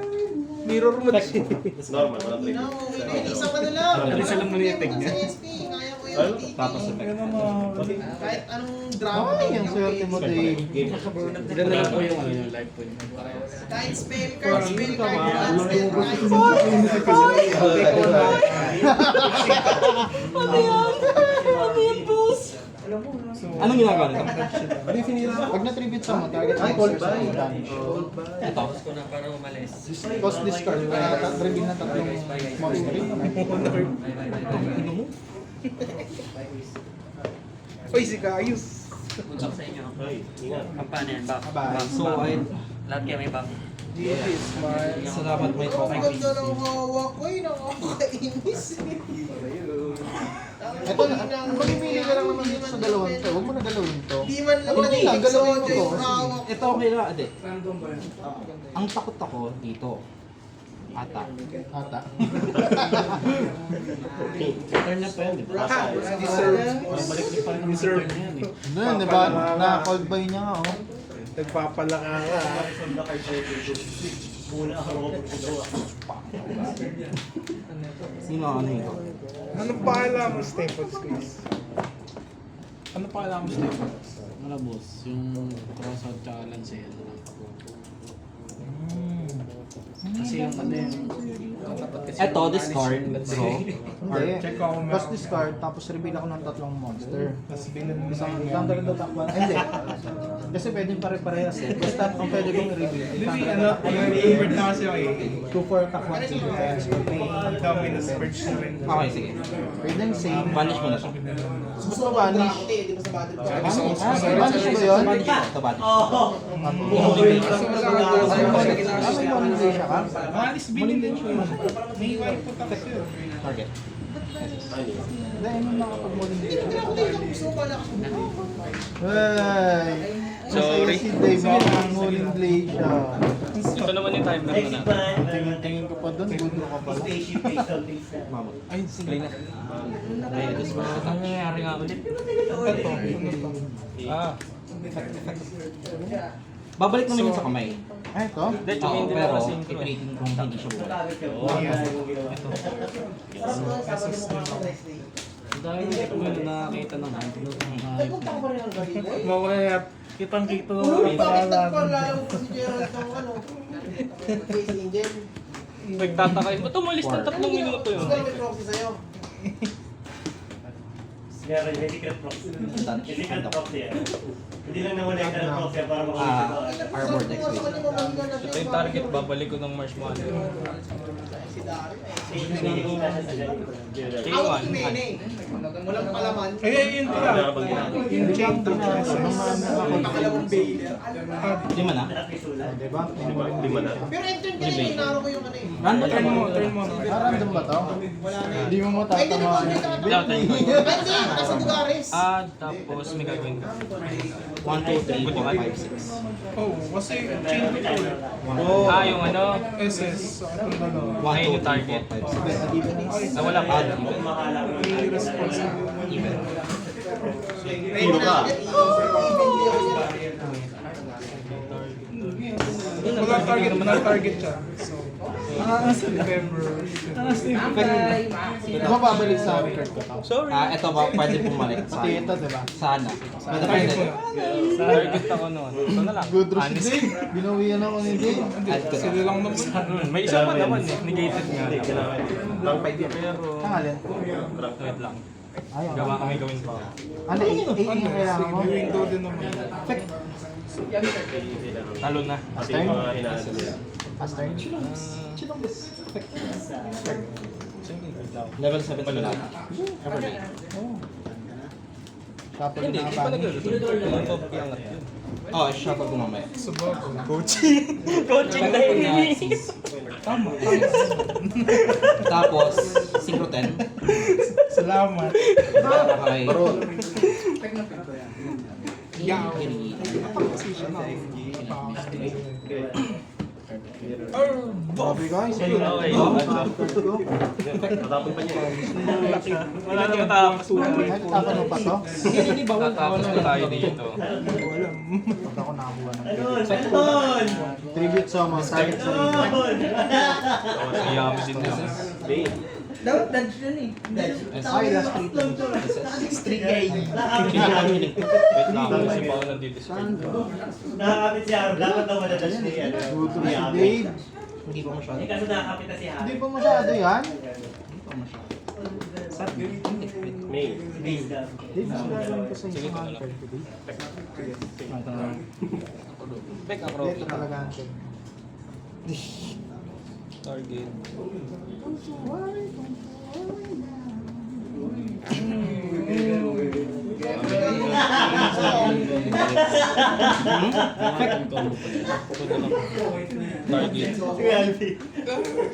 Speaker 2: Mirror match.
Speaker 4: Normal, walang trigger.
Speaker 3: No, isa ka na lang.
Speaker 1: Isa lang muna yung tag niya.
Speaker 3: Sa SP, kaya ko
Speaker 4: Ano?
Speaker 3: yung TP.
Speaker 9: Tapos
Speaker 2: Kaya naman.
Speaker 3: Kahit anong drama.
Speaker 5: Okay, yung swerte mo, Dave.
Speaker 1: Diyan na lang po yung ano, yung live po niya.
Speaker 3: Kahit spell card, spell card,
Speaker 9: Anong ginagawa nito?
Speaker 5: Pag na-tribute sa mo, target
Speaker 10: Ay, call by.
Speaker 5: damage.
Speaker 9: Ito.
Speaker 7: tapos ko na para umalis.
Speaker 5: Cost discard, reveal na tatlong monster.
Speaker 2: Uy, si Kayus.
Speaker 7: Back sa inyo.
Speaker 4: Ay, ingat.
Speaker 7: Paano yan? Back.
Speaker 9: So, ay,
Speaker 7: Lahat kayo may back.
Speaker 9: salamat may
Speaker 3: Ang
Speaker 9: token.
Speaker 3: ganda ng hawak ko, nakakainis.
Speaker 5: Ito, mamimili ka lang naman dito sa dalawang to. Huwag mo na galawin to.
Speaker 3: Di man lang
Speaker 5: Hindi lang,
Speaker 3: nag-exodio
Speaker 5: galawin mo to.
Speaker 3: yung hawak.
Speaker 9: Ito okay lang, ade. Ang takot ako dito. Ata.
Speaker 5: Ata.
Speaker 1: Turn na pa yan, di ba?
Speaker 2: Deserve.
Speaker 5: Doon, di ba? Na-cold by niya nga, oh.
Speaker 2: Nagpapalaka ka.
Speaker 6: Muna ako magpagawa.
Speaker 9: Sino ang ano ito?
Speaker 2: Ano pa alam mo, Staples Quiz? Ano pa alam mo, Staples?
Speaker 1: Wala boss, yung cross-out tsaka lancel. Kasi yung ano yung katapat kasi
Speaker 9: Eto,
Speaker 1: yung
Speaker 9: discard,
Speaker 1: vanish,
Speaker 9: draw.
Speaker 5: Hindi.
Speaker 2: Check ako meron.
Speaker 5: Tapos discard, tapos reveal ako ng 3 monster.
Speaker 2: Tapos bilan mo
Speaker 5: Isang
Speaker 2: na
Speaker 5: thunder and takpan. Hindi. Kasi pwedeng pare-parehas eh. Basta kung pwede kong i-reveal.
Speaker 2: Hindi, ano, favorite na kasi ako eh.
Speaker 5: 2-4 takpan sa defense.
Speaker 2: Dominus Purge na rin.
Speaker 9: Okay, sige.
Speaker 5: Pwedeng same.
Speaker 9: Vanish mo na siya.
Speaker 5: Gusto mo vanish?
Speaker 3: Di ba sa battle pass?
Speaker 5: Vanish ba yun?
Speaker 9: Ito vanish.
Speaker 6: Oo.
Speaker 5: Vanish siya ka?
Speaker 2: Malis bilin din siya. May wipe po tapos yun.
Speaker 9: Target.
Speaker 5: Hindi, ano nakapag-mulling day siya?
Speaker 3: Gusto ko pala kasi.
Speaker 5: Hey!
Speaker 8: Sorry.
Speaker 5: Si Dave, mulling blade siya.
Speaker 8: Ito naman yung timer ko na.
Speaker 5: Tingin ko pa doon, gundo ka pala.
Speaker 6: Spaceship based on things na.
Speaker 9: Mabot.
Speaker 2: Ay, sige.
Speaker 8: Ang nangyayari nga ulit.
Speaker 2: Ah.
Speaker 9: Babalik naman yun sa kamay.
Speaker 5: Ay, ito?
Speaker 8: Hindi,
Speaker 9: Oo,
Speaker 8: hindi
Speaker 9: pero
Speaker 8: na kasi yung
Speaker 9: ipilitin kung hindi siya buwan.
Speaker 1: Dahil hindi ko na nakakita ng hand.
Speaker 3: Nagpunta ko pa rin ang gabi.
Speaker 2: Mamaya, kitang-kita na
Speaker 3: Bakit nagpalala ko si Gerald ng ano? Face Angel.
Speaker 8: Nagtataka yun. Ba't umalis ng 3 minuto yun?
Speaker 3: Gusto may proxy sa'yo.
Speaker 6: Meron, may secret proxy. May secret proxy yan. Hindi lang nawala yung secret proxy para makakita.
Speaker 9: Arbor Dex
Speaker 3: Sa kanya mamangga na
Speaker 8: Ito yung target, babalik ko ng March Money.
Speaker 3: si Dario.
Speaker 6: Hindi ko kasi sa ganito.
Speaker 3: Awak
Speaker 8: K1.
Speaker 3: ni Mene. Walang palaman.
Speaker 2: Ay, yun pala. Yung chain to.
Speaker 3: Pakalawang Baylor.
Speaker 9: Lima na?
Speaker 5: Diba?
Speaker 4: Lima na.
Speaker 3: Pero intern ka rin, inaro ko yung ano eh.
Speaker 9: Random
Speaker 2: Turn mo, turn mo.
Speaker 5: Random ba to?
Speaker 3: Wala na eh.
Speaker 5: Hindi mo
Speaker 3: Ay, hindi
Speaker 5: matatamaan.
Speaker 3: naman kita.
Speaker 8: Wala tayo.
Speaker 3: Hindi, nasa Bugares.
Speaker 8: Tapos may gagawin ka.
Speaker 9: 1, 2, 3, 4, 5, 6.
Speaker 2: Oh, kasi chain to to.
Speaker 8: Yung ano,
Speaker 2: SS. Ang dalawa.
Speaker 9: 1, 2,
Speaker 8: yung
Speaker 9: 3,
Speaker 8: target.
Speaker 9: 4, 5, 6.
Speaker 8: Wala pa.
Speaker 2: Irresponsible.
Speaker 3: Ready na agad. Evenly ako siya.
Speaker 2: Walang target siya. So, November.
Speaker 5: Diba babalik sa record ko to?
Speaker 9: Ito ba, pwede bumalik sa
Speaker 5: Pati ito, diba?
Speaker 9: sana. Depende.
Speaker 8: Target ako noon. Ito na lang.
Speaker 5: Good rush
Speaker 8: Honest.
Speaker 5: Dave. Binawian ako ni Dave.
Speaker 9: Add ko
Speaker 2: Sila
Speaker 9: na.
Speaker 2: lang naman.
Speaker 8: May isa pa naman eh. Negated nga.
Speaker 4: Lang 5 yan.
Speaker 8: Pero,
Speaker 5: Tangalin.
Speaker 8: wait lang.
Speaker 5: Ayaw.
Speaker 8: Gawa kami gawin pa.
Speaker 5: Ano, 8 yung kailangan mo?
Speaker 2: May window din naman.
Speaker 8: Talo na.
Speaker 4: Kasi yung mga hinahan nila.
Speaker 5: Fast turn.
Speaker 9: Level 7 pa lang. Everyday.
Speaker 5: Tapos
Speaker 8: Hindi,
Speaker 5: na
Speaker 8: hindi pa nag-alito. Yung top iangat yun.
Speaker 9: Oh, shuffle ko mamaya.
Speaker 2: Subago.
Speaker 8: Coaching na yun.
Speaker 2: Tama.
Speaker 9: Tapos, synchro 10.
Speaker 2: Salamat.
Speaker 9: Okay.
Speaker 2: Yaw.
Speaker 5: Position na.
Speaker 2: Bobby
Speaker 5: guys.
Speaker 8: Okay.
Speaker 4: Natapon pa niya.
Speaker 8: Wala nang matapos.
Speaker 5: Kahit tatanong pa to?
Speaker 8: Hindi ba? Tatapos na tayo dito.
Speaker 5: Pag ako nakakuha ng
Speaker 6: Ayun!
Speaker 5: tribute song on target sa ring.
Speaker 8: Iyami din na.
Speaker 3: Dapat dodge yun eh.
Speaker 5: Ay, last treat.
Speaker 3: Street guy.
Speaker 8: Wait lang. Kasi pa ako nandito sa
Speaker 6: Nakakapit si Aaron. Dapat daw madadash ni ano.
Speaker 5: Good rush
Speaker 6: ni
Speaker 5: si
Speaker 6: Aaron.
Speaker 5: Dave.
Speaker 9: Hindi pa masyado.
Speaker 6: Eh kaso nakakapit na si
Speaker 5: Hindi
Speaker 6: Aaron.
Speaker 5: pa masyado yan.
Speaker 9: Hindi pa masyado.
Speaker 4: May.
Speaker 6: Base ka.
Speaker 5: Dave, sinalang ko sa isang hunter today.
Speaker 8: Back
Speaker 5: Ito
Speaker 8: across.
Speaker 5: talaga hunter.
Speaker 8: Target. Target.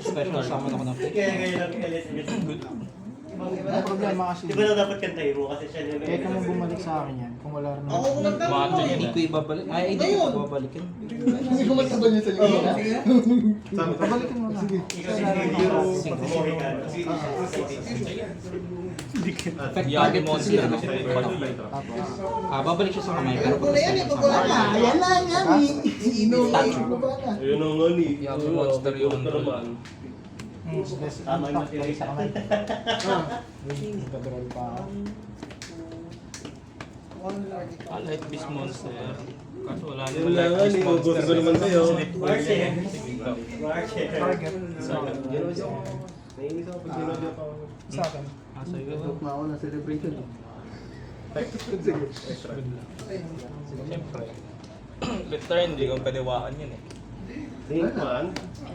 Speaker 9: Special summon ako ng
Speaker 6: Kaya ngayon lang LS.
Speaker 8: Good.
Speaker 5: Ang problema kasi,
Speaker 6: Di ba daw dapat kantahin mo kasi siya yung
Speaker 5: kahit naman bumalik sa akin yan, kung wala rin
Speaker 3: Ako kumanta mo.
Speaker 8: Macho yun
Speaker 9: Hindi ko ibabalik. Ay, hindi ko babalikin.
Speaker 3: Hindi kumanta ba niya sa iyo?
Speaker 5: Babalikin mo na. Sige.
Speaker 6: Pag-umuwi ka.
Speaker 9: Effect
Speaker 8: Yagi
Speaker 9: target kasi
Speaker 8: monster.
Speaker 9: ano.
Speaker 5: Tapos,
Speaker 9: babalik siya sa kamay pero
Speaker 3: Pag wala yan eh, pag wala na. Yan lang yan eh. Iinom. Baba na.
Speaker 4: Ayun ang nga ni.
Speaker 8: Yagi monster yung
Speaker 4: naman.
Speaker 6: Tama yung material.
Speaker 5: sa kamay. Nagkadrol pa ako.
Speaker 8: Ah, light beast monster. Kaso wala
Speaker 4: Yun
Speaker 8: naman
Speaker 4: lang
Speaker 8: light
Speaker 4: nga
Speaker 8: beast
Speaker 4: ni.
Speaker 8: monster.
Speaker 4: Gusto naman sa'yo.
Speaker 6: Marshall.
Speaker 8: Sige ka.
Speaker 6: Marshall.
Speaker 5: Target.
Speaker 4: Ginodyo ko. Naiinis ako pag ginodyo ko.
Speaker 5: Sa akin.
Speaker 8: Ah, sa'yo.
Speaker 10: Na ako na celebration.
Speaker 8: Siyempre. Return, hindi ko paniwaan yun eh.
Speaker 4: Linkman?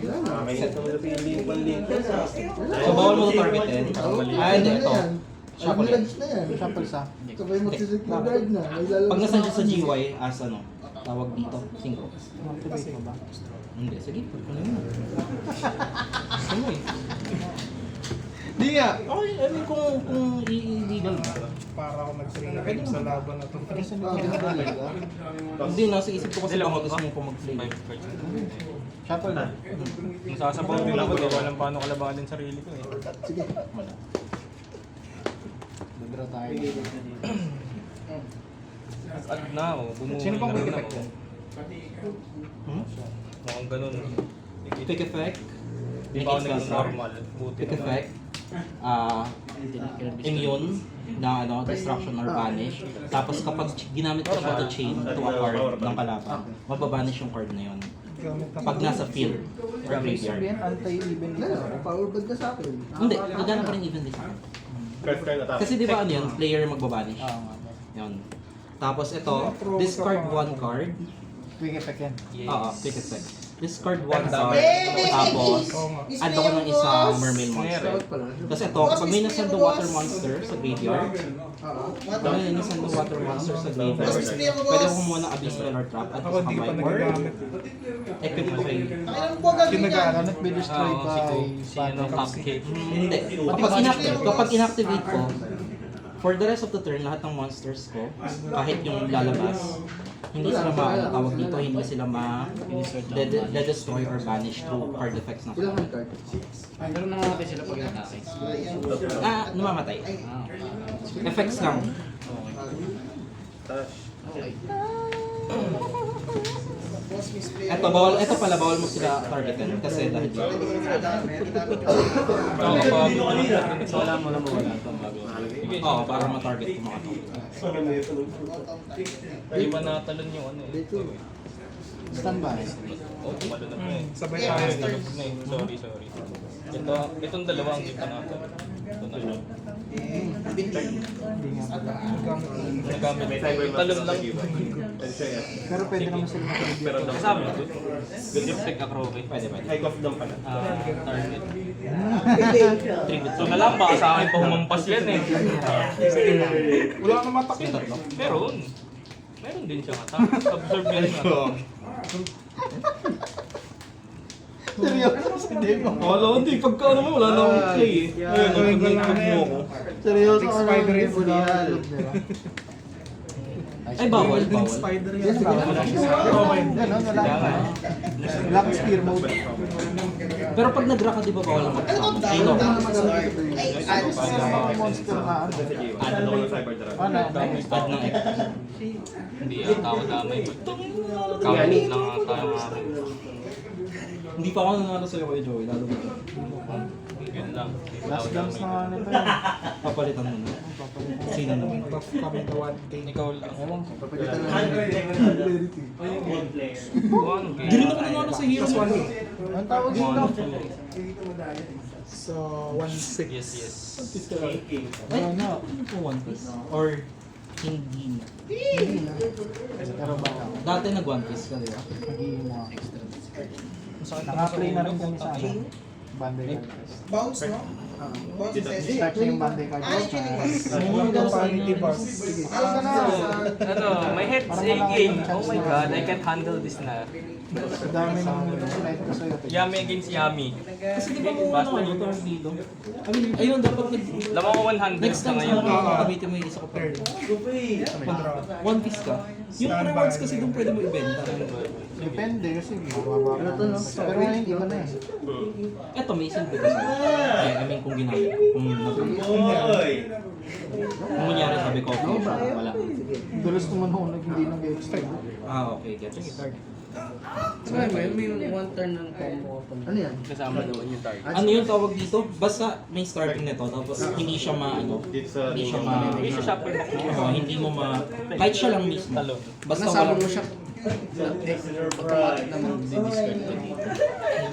Speaker 4: Nakakainis naman sa Linkman.
Speaker 9: So, bawal mo targetin. Ay, hindi. Ito. Shuffle.
Speaker 3: Village na yan.
Speaker 5: Shuffle sa.
Speaker 3: Sabay magsisecure guard na. May lalabas
Speaker 9: Pag
Speaker 3: na
Speaker 9: nasan siya sa
Speaker 3: ako.
Speaker 9: GY, as ano, tawag dito, synchro.
Speaker 5: Activate mo ba?
Speaker 9: Hindi, sige, pwede ko na yun. Gusto mo eh.
Speaker 5: Di nga.
Speaker 9: Okay, I mean kung illegal na.
Speaker 5: Para ako nag-3 sa laban na ito.
Speaker 9: Hindi, nasa isip ko kasi baka gusto mo pa mag-play.
Speaker 8: 5 cards.
Speaker 5: Shuffle na.
Speaker 8: Nasasabaw din ako, di ko alam paano kalabanin sarili ko eh.
Speaker 3: Sige.
Speaker 5: Nagdra tayo.
Speaker 8: At na ako, bumuhay
Speaker 5: Sino pang
Speaker 8: na
Speaker 5: quick
Speaker 8: rin
Speaker 5: effect
Speaker 8: ako.
Speaker 5: yan?
Speaker 9: Hmm?
Speaker 8: Mukhang ganun.
Speaker 9: Pick effect.
Speaker 8: Di ba ako naging normal? Buti
Speaker 9: Pick
Speaker 8: naman.
Speaker 9: effect. Immune na ano, destruction or vanish. Tapos kapag ginamit ko siya to chain to a card ng kalaban, mababanish yung card na yun. Pag nasa field or graveyard.
Speaker 5: Sabihin, anti-even dito.
Speaker 3: Power bag ka sa akin.
Speaker 9: Hindi, gagana pa rin even this time.
Speaker 4: First turn attack.
Speaker 9: Kasi di ba ano yun, player magbabanish.
Speaker 5: Oo nga.
Speaker 9: Yun. Tapos ito, discard one card.
Speaker 5: Quick effect yan.
Speaker 9: Oo, pick effect. Discard one card. Tapos, add ako ng isang mermaid monster. Kasi ito, kapag may nasend the water monster sa graveyard, kapag may nasend the water monster sa graveyard, pwede ko kumuha ng abyssal or trap at
Speaker 5: Ako
Speaker 9: sa
Speaker 5: hindi ko pa
Speaker 9: kamay or
Speaker 5: nagagamit.
Speaker 9: equip ko kay
Speaker 3: Ang po gagawin niya.
Speaker 5: Kinagagamit may destroy
Speaker 8: Oo,
Speaker 5: by
Speaker 8: si ano, cupcake.
Speaker 9: Hindi. Kapag inactivate ko, for the rest of the turn, lahat ng monsters ko, kahit yung lalabas, hindi sila tawag dito, hindi sila ma-destroy or banish through card effects na
Speaker 10: Ilang card?
Speaker 1: Pero namamatay sila pag inatake.
Speaker 9: namamatay. Effects lang. Ito pala, bawal mo sila targetin kasi dahil dito.
Speaker 8: Oo, kapag wala mo na mawala.
Speaker 9: Oo, para ma-target ko mga to.
Speaker 8: Hindi pa natalon yung ano eh.
Speaker 5: Standby.
Speaker 8: Oh, tumalo na pa eh.
Speaker 5: Sabay tayo.
Speaker 8: Talog na eh. Sorry. Itong dalawa ang kita natin. Ito na lang.
Speaker 5: Hindi nga pala.
Speaker 8: Nagamit. Talon lang.
Speaker 5: Pero pwede naman sila
Speaker 4: Pero
Speaker 5: makabigyan.
Speaker 8: Kasama ito. Good yung pick ako, okay?
Speaker 9: Pwede.
Speaker 4: high off lang pala.
Speaker 8: Target. So na lang, baka sa akin pa humampas yan eh.
Speaker 5: Wala na matakit.
Speaker 8: Meron din siyang attack. Absorb yan yung attack.
Speaker 5: Seryoso si Demo.
Speaker 8: Wala, hindi. Pagka ano mo, wala na akong play eh. Ayun, nag-make mo ako.
Speaker 5: Seryoso ka spider yung bulihan.
Speaker 9: Ay, bawal.
Speaker 5: Spider yan. Ganon, wala ka. Wala kang spear mode.
Speaker 9: Pero pag nag-draw ka, di ba bawal ang mag-summon? Ay, no.
Speaker 5: Monster na ano.
Speaker 4: Ano ko ng cyber dragon?
Speaker 5: Ano?
Speaker 9: Add ng X.
Speaker 8: Hindi ata ako damay. Count lang ata yung akin.
Speaker 9: Hindi pa ako nanalo sa'yo kay Joey, lalo ba?
Speaker 8: Yun lang.
Speaker 5: Last dance na nga nito yun.
Speaker 9: Papalitan mo na. Sino naman?
Speaker 5: Buff kami to 1K.
Speaker 8: Ikaw lang.
Speaker 5: Ewan ko.
Speaker 3: Papalitan na lang.
Speaker 6: One player.
Speaker 8: One game.
Speaker 9: Hindi rin ako nanalo sa hero.
Speaker 5: Plus 1K. Ang tawag dito?
Speaker 8: 1, 2.
Speaker 5: So, 1-6.
Speaker 8: Yes.
Speaker 9: Ay, ano po One Piece? Or hindi na?
Speaker 5: Hindi na. Pero ba ako?
Speaker 9: Dati nag One Piece ka, di ba?
Speaker 5: Nag-iimo ako. Naka-play na rin kami sa ano. Bandai Contest.
Speaker 3: Bounce, no?
Speaker 5: Start na yung Monday card.
Speaker 2: Vanity boss.
Speaker 8: Ano, my head's aching. Oh my god, I can't handle this na.
Speaker 5: Sa dami ng sinight ko sa'yo.
Speaker 8: Yummy against yummy.
Speaker 9: Kasi di ba kung ano yung turn dito? Ayun, dapat
Speaker 8: Lamang ko 100
Speaker 9: next
Speaker 8: na
Speaker 9: time
Speaker 8: ngayon.
Speaker 9: sa gamitin mo yung isa ko per one piece ka. Yung rewards kasi doon pwede mo ibenta.
Speaker 5: Depende kasi mababa ka. Pero ngayon iba na eh.
Speaker 9: Eto, may silbi kasi. I mean, kung ginamit. Kung kunyari sabi ko, okay, wala.
Speaker 5: Dalas naman ako hindi nag-extra.
Speaker 9: Ah, okay, get it.
Speaker 1: So, may one turn ng combo.
Speaker 3: Ano yan?
Speaker 1: Kasama doon yung target.
Speaker 9: Ano yung tawag dito? Basta may starting nito, tapos hindi siya maano,
Speaker 4: It's
Speaker 9: hindi siya ma...
Speaker 8: Hindi siya shopper box mo.
Speaker 9: hindi mo ma... Kahit siya lang mismo.
Speaker 8: Talo.
Speaker 9: Basta
Speaker 1: Nasama
Speaker 9: walang...
Speaker 1: mo siya. Automatic naman di-discard ko dito.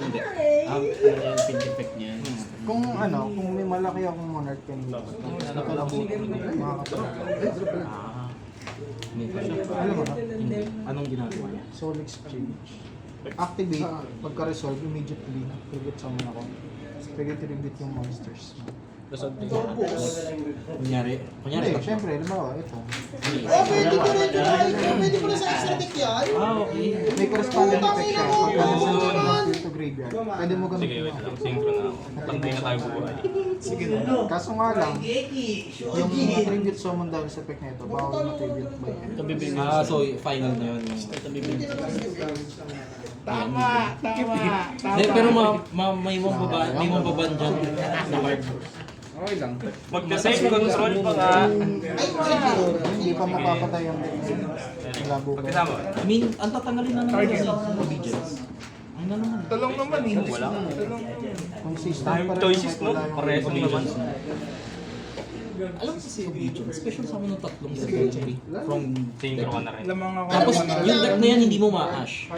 Speaker 9: Hindi.
Speaker 1: Ano yung pin effect niya?
Speaker 5: Kung ano, kung may malaki akong monarch kanina, nakalabuto makakapag.
Speaker 9: May pa siya.
Speaker 5: Alam mo na?
Speaker 9: Hindi. Anong ginagawa niya?
Speaker 5: Soul Exchange. Activate, pagka-resolve, immediately, tribute summon ako. Tribute yung monsters.
Speaker 9: Kunyari,
Speaker 5: Hindi, syempre, halimbawa, ito.
Speaker 3: Pwede ko na sa extra deck yan.
Speaker 9: Ah, okay.
Speaker 5: May corresponding effect siya. Pagka resolve ng field to graveyard, pwede mo
Speaker 8: Sige,
Speaker 5: gamitin
Speaker 8: wait
Speaker 5: mo.
Speaker 8: lang. Synchro na ako. Pantay na tayo buhay.
Speaker 5: Kaso nga lang, yung tribute summon dahil sa effect na ito, bawal na tribute by end.
Speaker 9: Ah, so final na yun.
Speaker 2: Tama.
Speaker 9: Hindi, pero may mababan dyan na card.
Speaker 1: Okay lang.
Speaker 8: Magka-save control pa nga.
Speaker 5: Hindi pa mapapatay ang labo ko.
Speaker 8: Magkasama.
Speaker 9: I mean, ang tatanggalin na naman kasi obedience. Ang na naman.
Speaker 2: Talong naman eh.
Speaker 8: Wala.
Speaker 5: Kung system
Speaker 8: Time
Speaker 5: pa rin
Speaker 8: choices,
Speaker 5: yung
Speaker 8: no?
Speaker 5: wala yung
Speaker 8: Parehas naman.
Speaker 9: Alam mo kasi obedience, special sa mga tatlong legendary from
Speaker 8: Synchro ka na rin.
Speaker 2: Lamang ako.
Speaker 9: Tapos yung deck na yan hindi mo ma-ash.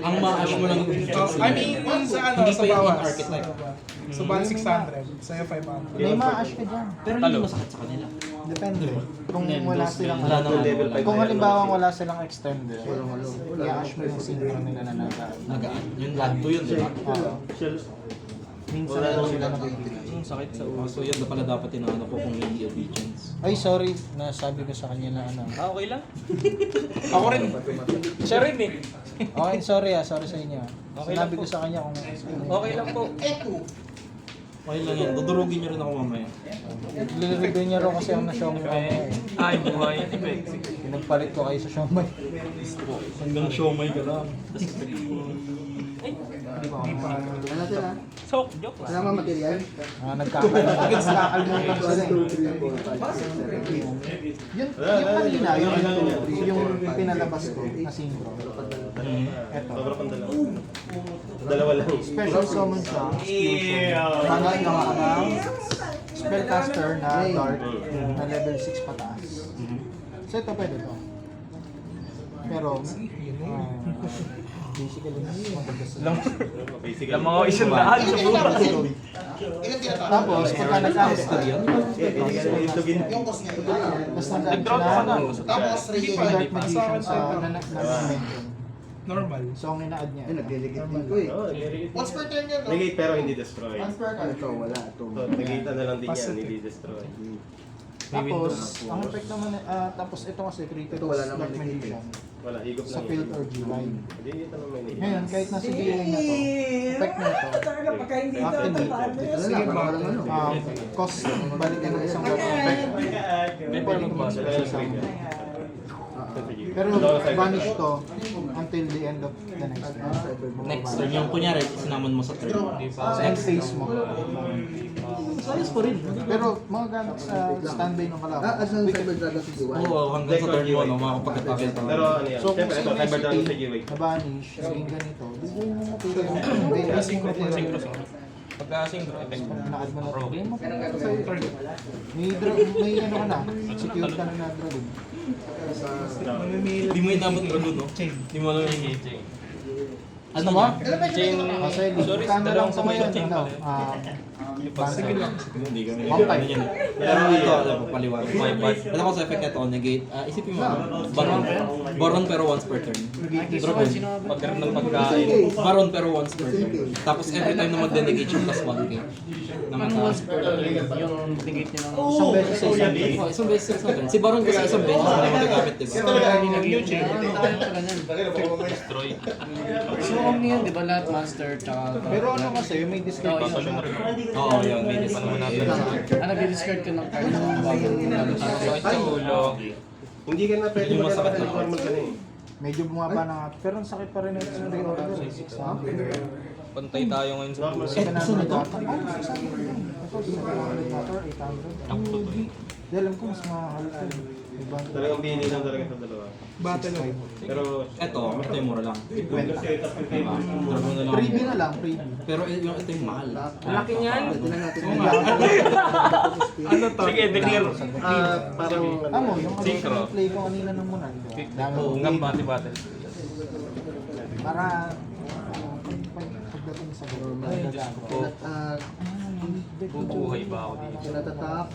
Speaker 9: Ang ma-ash mo lang yung obedience.
Speaker 2: I mean, sa ano,
Speaker 9: Hindi
Speaker 2: sa
Speaker 9: pa yun in
Speaker 2: bawas.
Speaker 9: archetype.
Speaker 2: Sa bali 600, sa'yo 500.
Speaker 5: May ma-ash ka dyan.
Speaker 9: Pero hindi masakit sa kanila.
Speaker 5: Depende. Kung wala silang
Speaker 9: Wala naman.
Speaker 5: kung halimbawa wala silang extender, i-ash mo yung synchro nila na nagaan.
Speaker 9: Nagaan. Yung lado yun, di ba?
Speaker 5: Minsan lang sila nabibigay.
Speaker 8: Ang sakit sa ulo.
Speaker 9: So yun na pala dapat inaano ko kung hindi obedience.
Speaker 5: Ay, sorry. Nasabi ko sa kanya na ano.
Speaker 8: Ah, okay lang.
Speaker 2: Ako rin. Siya rin eh.
Speaker 5: Okay, sorry sorry sa inyo. Sinabi ko sa kanya kung
Speaker 8: Okay lang po.
Speaker 9: Okay lang yan. Dudurugin niyo rin ako mamaya.
Speaker 5: Nilireview niya raw kasi ako na Xiaomi mamaya eh.
Speaker 8: Ay, buhay. Effect.
Speaker 5: Pinagpalit ko kayo sa Xiaomi.
Speaker 9: Hanggang siomay ka lang.
Speaker 3: Ano sila?
Speaker 8: So, joke lang.
Speaker 3: Wala mga material?
Speaker 5: Nagkakalimutan ko kasi. Yung kanina, yung pinalabas ko na synchro. Eto.
Speaker 4: Sobra pang dalawa. Dalawa lang.
Speaker 5: Special summon siya. Tangal na nga ng spellcaster na dark na level 6 pataas. So ito pwede to. Pero, basically, matagas lang.
Speaker 4: Basically.
Speaker 8: Lang mga isang daan sa buhay.
Speaker 3: Ilan tinatawag?
Speaker 5: Tapos, pagka nag-master yun,
Speaker 3: Yung cost niya.
Speaker 5: tapos nag-add
Speaker 8: Nag-drop
Speaker 5: siya
Speaker 8: ako
Speaker 5: ng
Speaker 8: ng
Speaker 3: Tapos,
Speaker 5: Dark Magician sa dimension.
Speaker 2: Normal.
Speaker 5: So, ang ina-add niya.
Speaker 3: Nagdelegate din ko eh. Once per turn yun, no?
Speaker 4: Negate pero hindi destroy.
Speaker 3: Once per turn. Ito, wala. Ito.
Speaker 4: So, negate na lang din yan, hindi destroy.
Speaker 5: Tapos, ang effect naman, tapos ito kasi created
Speaker 3: Ito, wala
Speaker 5: as
Speaker 3: naman
Speaker 5: Dark Magician
Speaker 4: Wala, higop
Speaker 5: sa
Speaker 4: lang
Speaker 5: field
Speaker 4: yan.
Speaker 5: or GY.
Speaker 4: Hindi, ito naman may negate.
Speaker 5: Ngayon, kahit nasa GY na to, effect na ito, activate.
Speaker 3: Sige, bawal ang ano.
Speaker 5: Cost, balikan ng isang dark effect.
Speaker 8: May pwede ba?
Speaker 5: Pero vanish to until the end of the next turn.
Speaker 9: Next turn, yung kunyari, sinamon mo sa turn.
Speaker 5: Sa end phase mo.
Speaker 9: Ayos pa rin.
Speaker 5: Pero mga gamit sa standby ng kalaban.
Speaker 3: As ang Cyber Dragon si Diwali.
Speaker 9: Oo, hanggang sa turn mo, no, makakapag-atake ka.
Speaker 4: Pero ano yan,
Speaker 5: So kung
Speaker 4: siyempre ito,
Speaker 5: sa
Speaker 4: cyber dragon sa
Speaker 5: city,
Speaker 4: giveaway.
Speaker 5: na vanish, yung ganito, bigay mo mo pila.
Speaker 8: Synchro. Pagka-synchro, effect.
Speaker 5: Nakad mo na ito.
Speaker 8: Problem mo.
Speaker 5: May ano ka na, secure ka na na dragon.
Speaker 9: Hindi mo yung dapat dragon, no? Hindi mo alam yung
Speaker 5: Ano ba?
Speaker 8: Chain.
Speaker 5: Kasi
Speaker 8: Sorry,
Speaker 5: kano lang
Speaker 8: dalawang
Speaker 5: sa ngayon,
Speaker 8: chain
Speaker 5: ano,
Speaker 8: pala.
Speaker 5: Sige lang.
Speaker 9: Hindi kami.
Speaker 5: One
Speaker 9: Ano yan? Pero ito, alam mo, paliwanag. Ito ko sa effect ito, negate. Isipin mo, Baron pero once per turn. Dragon, pagkaroon ng pagkain. Baron pero once per turn. Tapos every time na mag-denegate yung plus 1k.
Speaker 1: Anong once per yung negate niya ng...
Speaker 5: Isang beses sa isang turn.
Speaker 9: Oh, isang beses sa isang turn. Si Baron kasi isang beses na magagamit, diba?
Speaker 8: Destroy.
Speaker 1: So, niyan, di ba lahat master tsaka...
Speaker 5: Pero ano kasi, may discard pa siya.
Speaker 9: Oo, yun. May pa naman natin.
Speaker 1: nag-discard ka ng card bago
Speaker 8: Sakit sa ulo.
Speaker 4: Hindi ka na pwede
Speaker 9: Yung
Speaker 4: magkakaroon
Speaker 9: masakit
Speaker 4: ng
Speaker 9: na.
Speaker 4: normal ka na eh.
Speaker 5: Medyo bumaba na nga. Pero ang sakit pa rin ito sa reorder. 600.
Speaker 8: Pantay tayo ngayon sa puso.
Speaker 5: Ito na ito? Ito, 700 motor, 800. Di alam ko, mas mahal ito. Diba?
Speaker 4: Talagang bini lang talaga sa dalawa.
Speaker 2: Battle of.
Speaker 4: Pero
Speaker 9: Ito yung mura lang.
Speaker 5: Kwenta.
Speaker 9: Dragon na lang.
Speaker 5: Freebie na lang, freebie.
Speaker 9: Pero ito yung mahal.
Speaker 8: Laki niyan.
Speaker 2: Ano to?
Speaker 8: Sige, declare.
Speaker 4: parang
Speaker 5: Amo, yung
Speaker 8: Synchro.
Speaker 5: play ko kanina ng munan. Dami
Speaker 8: Oo,
Speaker 5: ng
Speaker 8: nga battle.
Speaker 5: para pagdating sa gawin,
Speaker 8: Bubuhay ba ako dito?
Speaker 3: Kinatatak.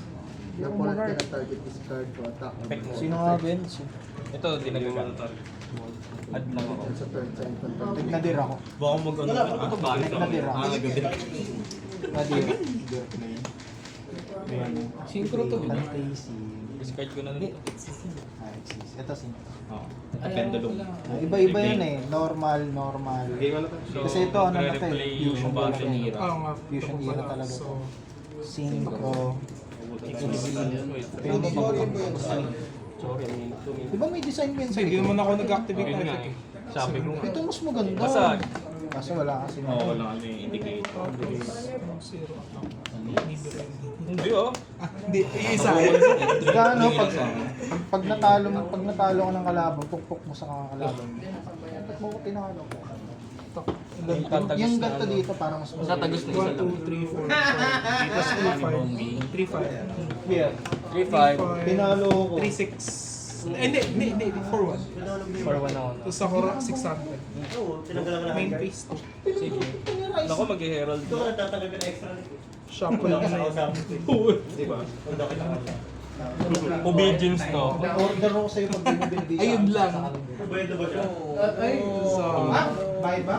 Speaker 3: Napulat ka ng target discard to attack.
Speaker 5: Sino nga Ben?
Speaker 8: Ito, di nagagawa. Add lang ako.
Speaker 3: Sa turn sa infantry.
Speaker 5: Nagnadir ako.
Speaker 9: Baka mag-ano.
Speaker 5: Nagnadir ako.
Speaker 9: Nagadir.
Speaker 5: Nadir.
Speaker 1: Synchro to.
Speaker 5: Fantasy.
Speaker 8: Discard ko na nito.
Speaker 5: Ito synchro.
Speaker 9: Oo. Pendulum.
Speaker 5: Iba-iba yan eh. Normal.
Speaker 4: game ano to?
Speaker 5: Kasi ito, ano na ito eh.
Speaker 8: Replay
Speaker 5: Fusion
Speaker 8: yung battle
Speaker 5: talaga.
Speaker 8: hero.
Speaker 2: Oo nga.
Speaker 5: Fusion hero talaga.
Speaker 2: So,
Speaker 5: Synchro.
Speaker 8: Sorry.
Speaker 5: Di ba may design yan sa
Speaker 2: hindi
Speaker 5: likod?
Speaker 2: naman ako nag-activate
Speaker 8: Yun
Speaker 2: ng
Speaker 8: nga eh. Sabi ko.
Speaker 5: Ito mas maganda.
Speaker 8: Basag.
Speaker 5: Kaso wala kasi.
Speaker 9: Oo, wala kami indicator.
Speaker 8: Hindi oh.
Speaker 2: Hindi, iisa.
Speaker 5: Gaano pag natalo ko ng kalaban, pukpok mo sa kalaban. Ba't mo ko tinalo ko? Yung ganito dito parang mas
Speaker 8: Tatagos na isa
Speaker 2: 1,
Speaker 8: lang.
Speaker 2: 2, 3, 4, 5. Plus 3, 5. 3, 5.
Speaker 8: 3-5.
Speaker 5: Pinalo ko.
Speaker 2: 3, 6. Hindi. 4, 1.
Speaker 8: For 1 ako.
Speaker 2: Tapos ako 600. Main phase 2.
Speaker 8: Sige. Ako mag-herald.
Speaker 2: Shop ko lang na yun.
Speaker 4: Di ba?
Speaker 8: Obedience to.
Speaker 5: Order ako sa'yo pag binibindi siya.
Speaker 2: Ayun lang.
Speaker 5: So, buy ba?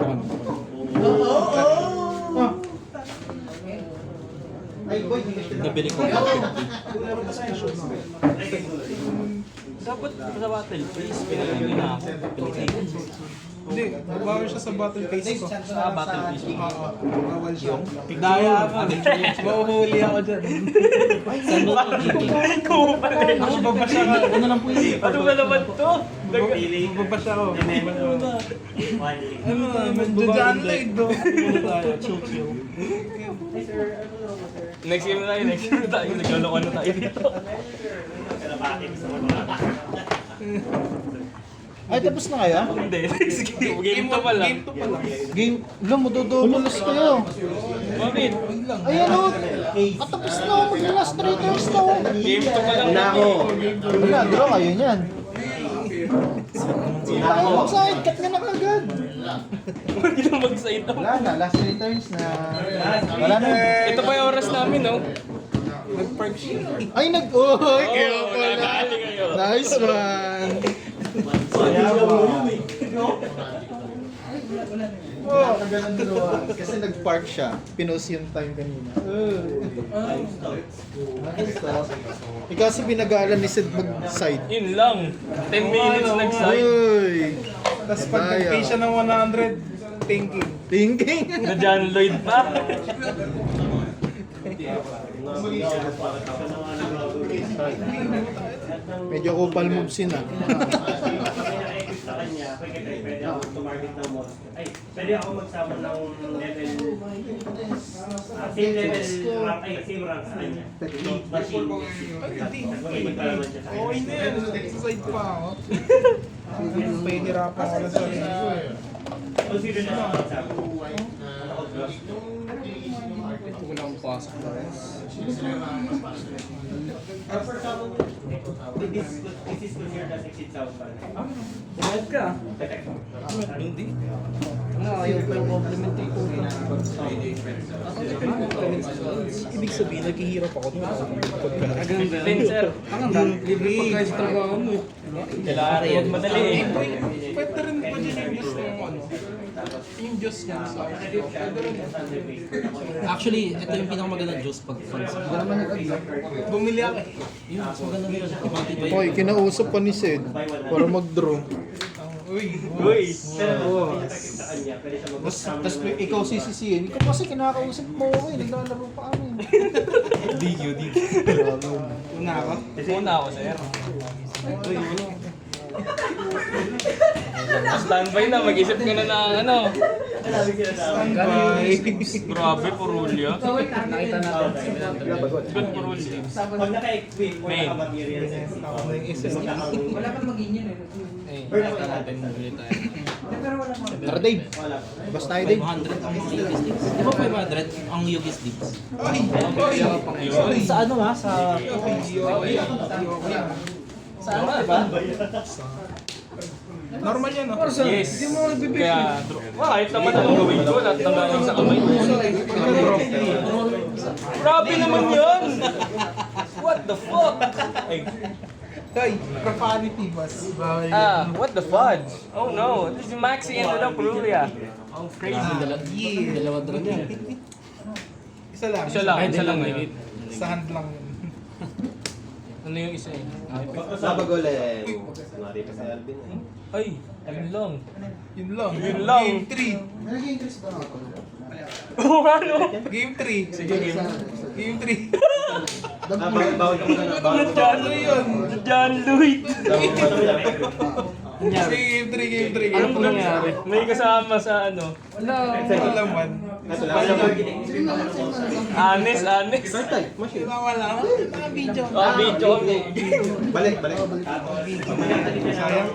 Speaker 5: Ay, boy,
Speaker 9: Nabili ko.
Speaker 8: Dapat sa battle phase, pinagano na ako. Pilitin.
Speaker 2: Hindi, babawi siya sa battle phase ko.
Speaker 8: Sa battle phase.
Speaker 2: Oo, bawal siya.
Speaker 1: Daya ka. Mahuhuli ako dyan.
Speaker 9: Saan mo ito GP?
Speaker 2: Ako babasya ka.
Speaker 5: Ano lang po yun?
Speaker 8: Ano ba naman to?
Speaker 2: Babasya ko.
Speaker 7: Ano?
Speaker 2: Diyan live do.
Speaker 8: Next game na tayo. Nagloloko na tayo dito.
Speaker 5: Ay, tapos na kaya?
Speaker 8: Hindi, next game. Game to pa lang.
Speaker 5: Game, alam mo, dodobulas kayo.
Speaker 8: Bakit?
Speaker 5: Ayan o, katapos na ako mag-last 3 turns na ako.
Speaker 8: Game to pa lang.
Speaker 4: Nako!
Speaker 5: Wala, draw kayo niyan. Ayaw mo sa cut ka na kagad.
Speaker 8: Huwag ka na mag-side up.
Speaker 5: Wala na, last 3 turns na. Wala na.
Speaker 8: Ito pa yung oras namin, no?
Speaker 2: Nag-park siya.
Speaker 5: Ay, nag-uy! Kaya
Speaker 8: Oo,
Speaker 5: pala.
Speaker 8: nadali kayo.
Speaker 5: Nice one! Wow, ganun dalawa. Kasi nag-park siya. Pinost yung time kanina. Ikaw kasi binagalan ni Sid mag-side.
Speaker 8: Yun lang. 10 minutes nag-side.
Speaker 5: Uy!
Speaker 2: Tapos pag nag-pay siya ng 100, thinking.
Speaker 5: Thinking!
Speaker 8: Na John Lloyd pa.
Speaker 5: Medyo kupal moves yun ah.
Speaker 6: Sa kanya, pwede ako tumarget ng monster. Ay, pwede ako magsama ng level... same level rank, same rank sa kanya. Machine. Tapos magkalaman siya sa
Speaker 2: Oo,
Speaker 6: kanya.
Speaker 2: hindi. Exercise pa ako. Pahihirapan ako na sa rin ko eh.
Speaker 6: Consider na ako magsama.
Speaker 1: Wala akong pasok na rin.
Speaker 6: This is considered as exit sound pala.
Speaker 1: Bayad ka. Hindi. Ano, ayaw pa yung complimentator ko.
Speaker 2: Ibig sabihin, naghihirap ako.
Speaker 1: Agang
Speaker 8: Ten, sir.
Speaker 1: libre pagkain sa trabaho mo eh.
Speaker 8: Kailangan yan madali eh.
Speaker 2: Pwede rin pa dyan yung Diyos ng ano. Yung Diyos niya sa pwede rin.
Speaker 9: Actually, ito yung pinakamagandang juice pag fans.
Speaker 2: Bumili ako eh.
Speaker 9: Yun, mas maganda yun. Ibang-ibay.
Speaker 5: Hoy, kinausap pa ni Sid para mag-draw.
Speaker 2: Uy.
Speaker 6: Pero sa kanya, pwede siya
Speaker 5: Tapos ikaw sisisihin. Ikaw kasi kinakausap mo ako eh. Naglalaro pa kami.
Speaker 2: Una ako.
Speaker 8: Una ako, sir. Standby na, mag-isip ka na ng ano. Grabe, Purulya.
Speaker 1: Nakita natin.
Speaker 8: Good Purulya.
Speaker 6: Pag naka-equip o
Speaker 8: Main.
Speaker 6: naka-materials,
Speaker 7: Wala kang mag-inyan eh.
Speaker 1: Nakita natin mabili tayo.
Speaker 5: Tara Dave. Basta tayo Dave.
Speaker 9: 500 ang mga Yugis Dips. Di ba 500 ang Yugis Dips?
Speaker 2: Ay!
Speaker 9: Sa ano ha? Sa... Sa ano ba?
Speaker 2: Normal yan, no?
Speaker 8: Yes. Kaya, kahit naman anong gawin ko, lahat ng gawin sa kamay ko. Grabe naman yan! What the fuck? Ay,
Speaker 2: Hoy, profanity boss. Bawal
Speaker 8: what the fudge? Oh no, this is Maxi and the Purulya. Oh, crazy.
Speaker 1: Dalawa drone yan.
Speaker 2: Isa lang.
Speaker 8: Isa lang ngayon.
Speaker 2: Sa hand lang yun.
Speaker 8: Ano yung isa eh?
Speaker 4: Sabagole. Nari pa si Alvin eh.
Speaker 8: Ay, yun lang.
Speaker 2: Yun lang.
Speaker 8: Yun lang.
Speaker 2: Game 3.
Speaker 8: Oh, ano?
Speaker 2: Game 3. Sige, game 3.
Speaker 4: Bawal ka muna na. Bawal ka
Speaker 8: John yun. John Lloyd.
Speaker 2: Sige, game 3.
Speaker 8: Anong nangyari? May kasama sa ano?
Speaker 2: Wala man.
Speaker 8: Honest.
Speaker 2: Wala. Video.
Speaker 8: Oh, video kami.
Speaker 4: Balik.
Speaker 2: Sayang.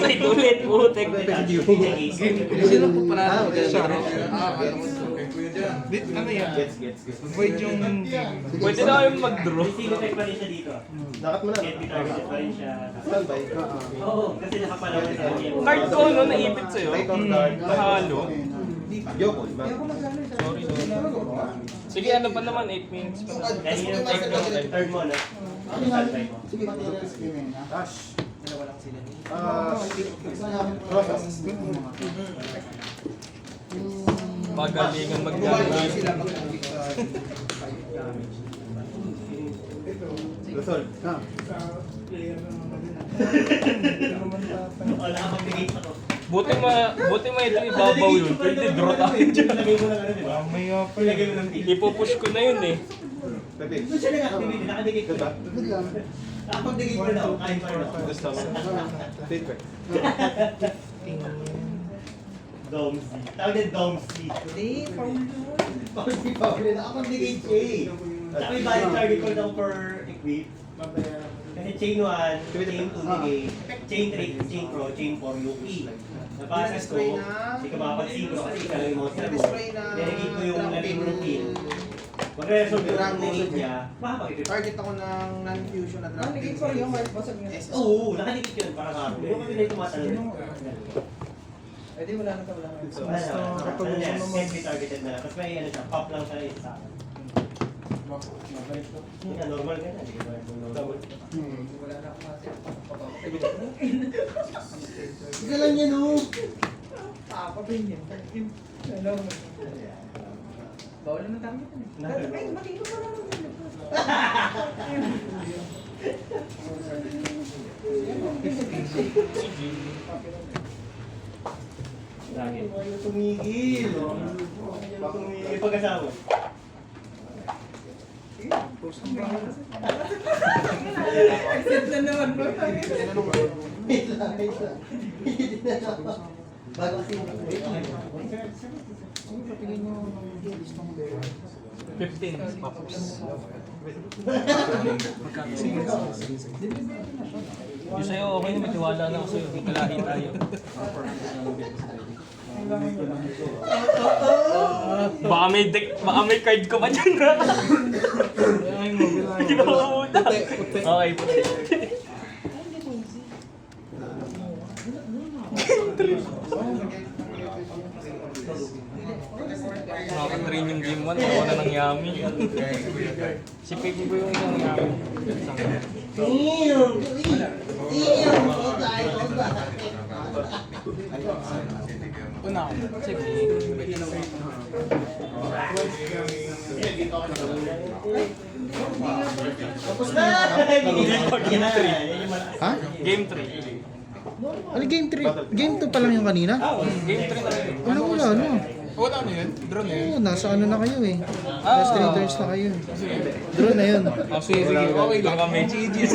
Speaker 8: Ay, ulit, putek.
Speaker 1: Sino po pala?
Speaker 2: Ano yan?
Speaker 4: Gets.
Speaker 2: Void yung game.
Speaker 8: Pwede na kayong mag-draw.
Speaker 6: Single-tech pa rin siya dito.
Speaker 4: Dakat mo na.
Speaker 6: Get targeted pa rin siya.
Speaker 4: Standby.
Speaker 6: Oo, kasi nakapalawan sa kanya.
Speaker 8: Card ko, no? Naipit sa'yo. Mahalo.
Speaker 4: Yoko.
Speaker 8: Sorry. Sige, ano pa naman? 8 minutes pa naman.
Speaker 6: Dahil yung third mo, no? Standby mo.
Speaker 8: Magalingan mag-gamit.
Speaker 4: Lusol.
Speaker 6: Wala ka mag-negate ako.
Speaker 8: Buti ma ito ibabaw yun. Pwede draw tayo dyan.
Speaker 6: Ilagay mo lang ano, di ba?
Speaker 2: Mamaya pa
Speaker 6: Ilagay mo lang dito.
Speaker 8: Ipupush ko na yun eh.
Speaker 4: Pepe.
Speaker 6: Doon siya nag-activate, naka-negate ko ba? Nakapag-negate ko na ako, kain pa rin ako.
Speaker 4: Gusto mo. Paper.
Speaker 6: Domsy. Tawag din Domsy. Hindi, Paul. Nakapag-negate siya eh. Saka may valid target card ako for equip. Kasi chain 1, chain 2 negate, chain 3, chain pro, chain 4 Yuki. Napasas ko, hindi ka makapag-synchro kasi ikaw lang yung monster mo. Negate ko yung lagay mo ng kill. Mag-resolve ko ng negate niya, makapag-equip.
Speaker 3: Target ako ng non-fusion na drop.
Speaker 7: Naging pa yung white basag niya.
Speaker 6: Oo, nakanikit yun para sa akin. Yung kami na yung tumatalon.
Speaker 7: Eh di wala na ka, wala na.
Speaker 6: Wala na. Ano niya, can't be targeted na lang. Tapos may ano siya, pop lang siya isa sa akin. Normal ka na, hindi ka normal.
Speaker 7: Wala na ako kasi.
Speaker 3: Sige lang yan oh.
Speaker 7: Papa ba yun? Hello. Bawal naman tayo yun eh. Ay, matino pa naman.
Speaker 6: Lagi. Tumigil. Tumigil pagkasama.
Speaker 7: Exit na naman mo.
Speaker 3: Bago kasi
Speaker 8: 15 pops. Yung sa'yo, okay na, matiwala na ako sa'yo. Kalahi tayo. Baka may card ko pa dyan na. Hindi ko mauna. Okay po. Nakaka-train yung game 1, ako na ng Yami. Si Peggy po yung isang Yami.
Speaker 2: Una ako.
Speaker 8: Sige.
Speaker 3: Tapos na!
Speaker 5: Ha?
Speaker 8: Game 3.
Speaker 5: Ano game 3? Game 2 pa lang yung kanina?
Speaker 8: Game 3 na rin.
Speaker 5: Ano wala, ano?
Speaker 2: Wala na yun? Drone na yun?
Speaker 5: Oo, nasa ano na kayo eh. Last 3 turns na kayo. Draw na yun.
Speaker 8: Oh, sige, sige.
Speaker 2: Okay lang.
Speaker 8: Baka may
Speaker 2: GG's.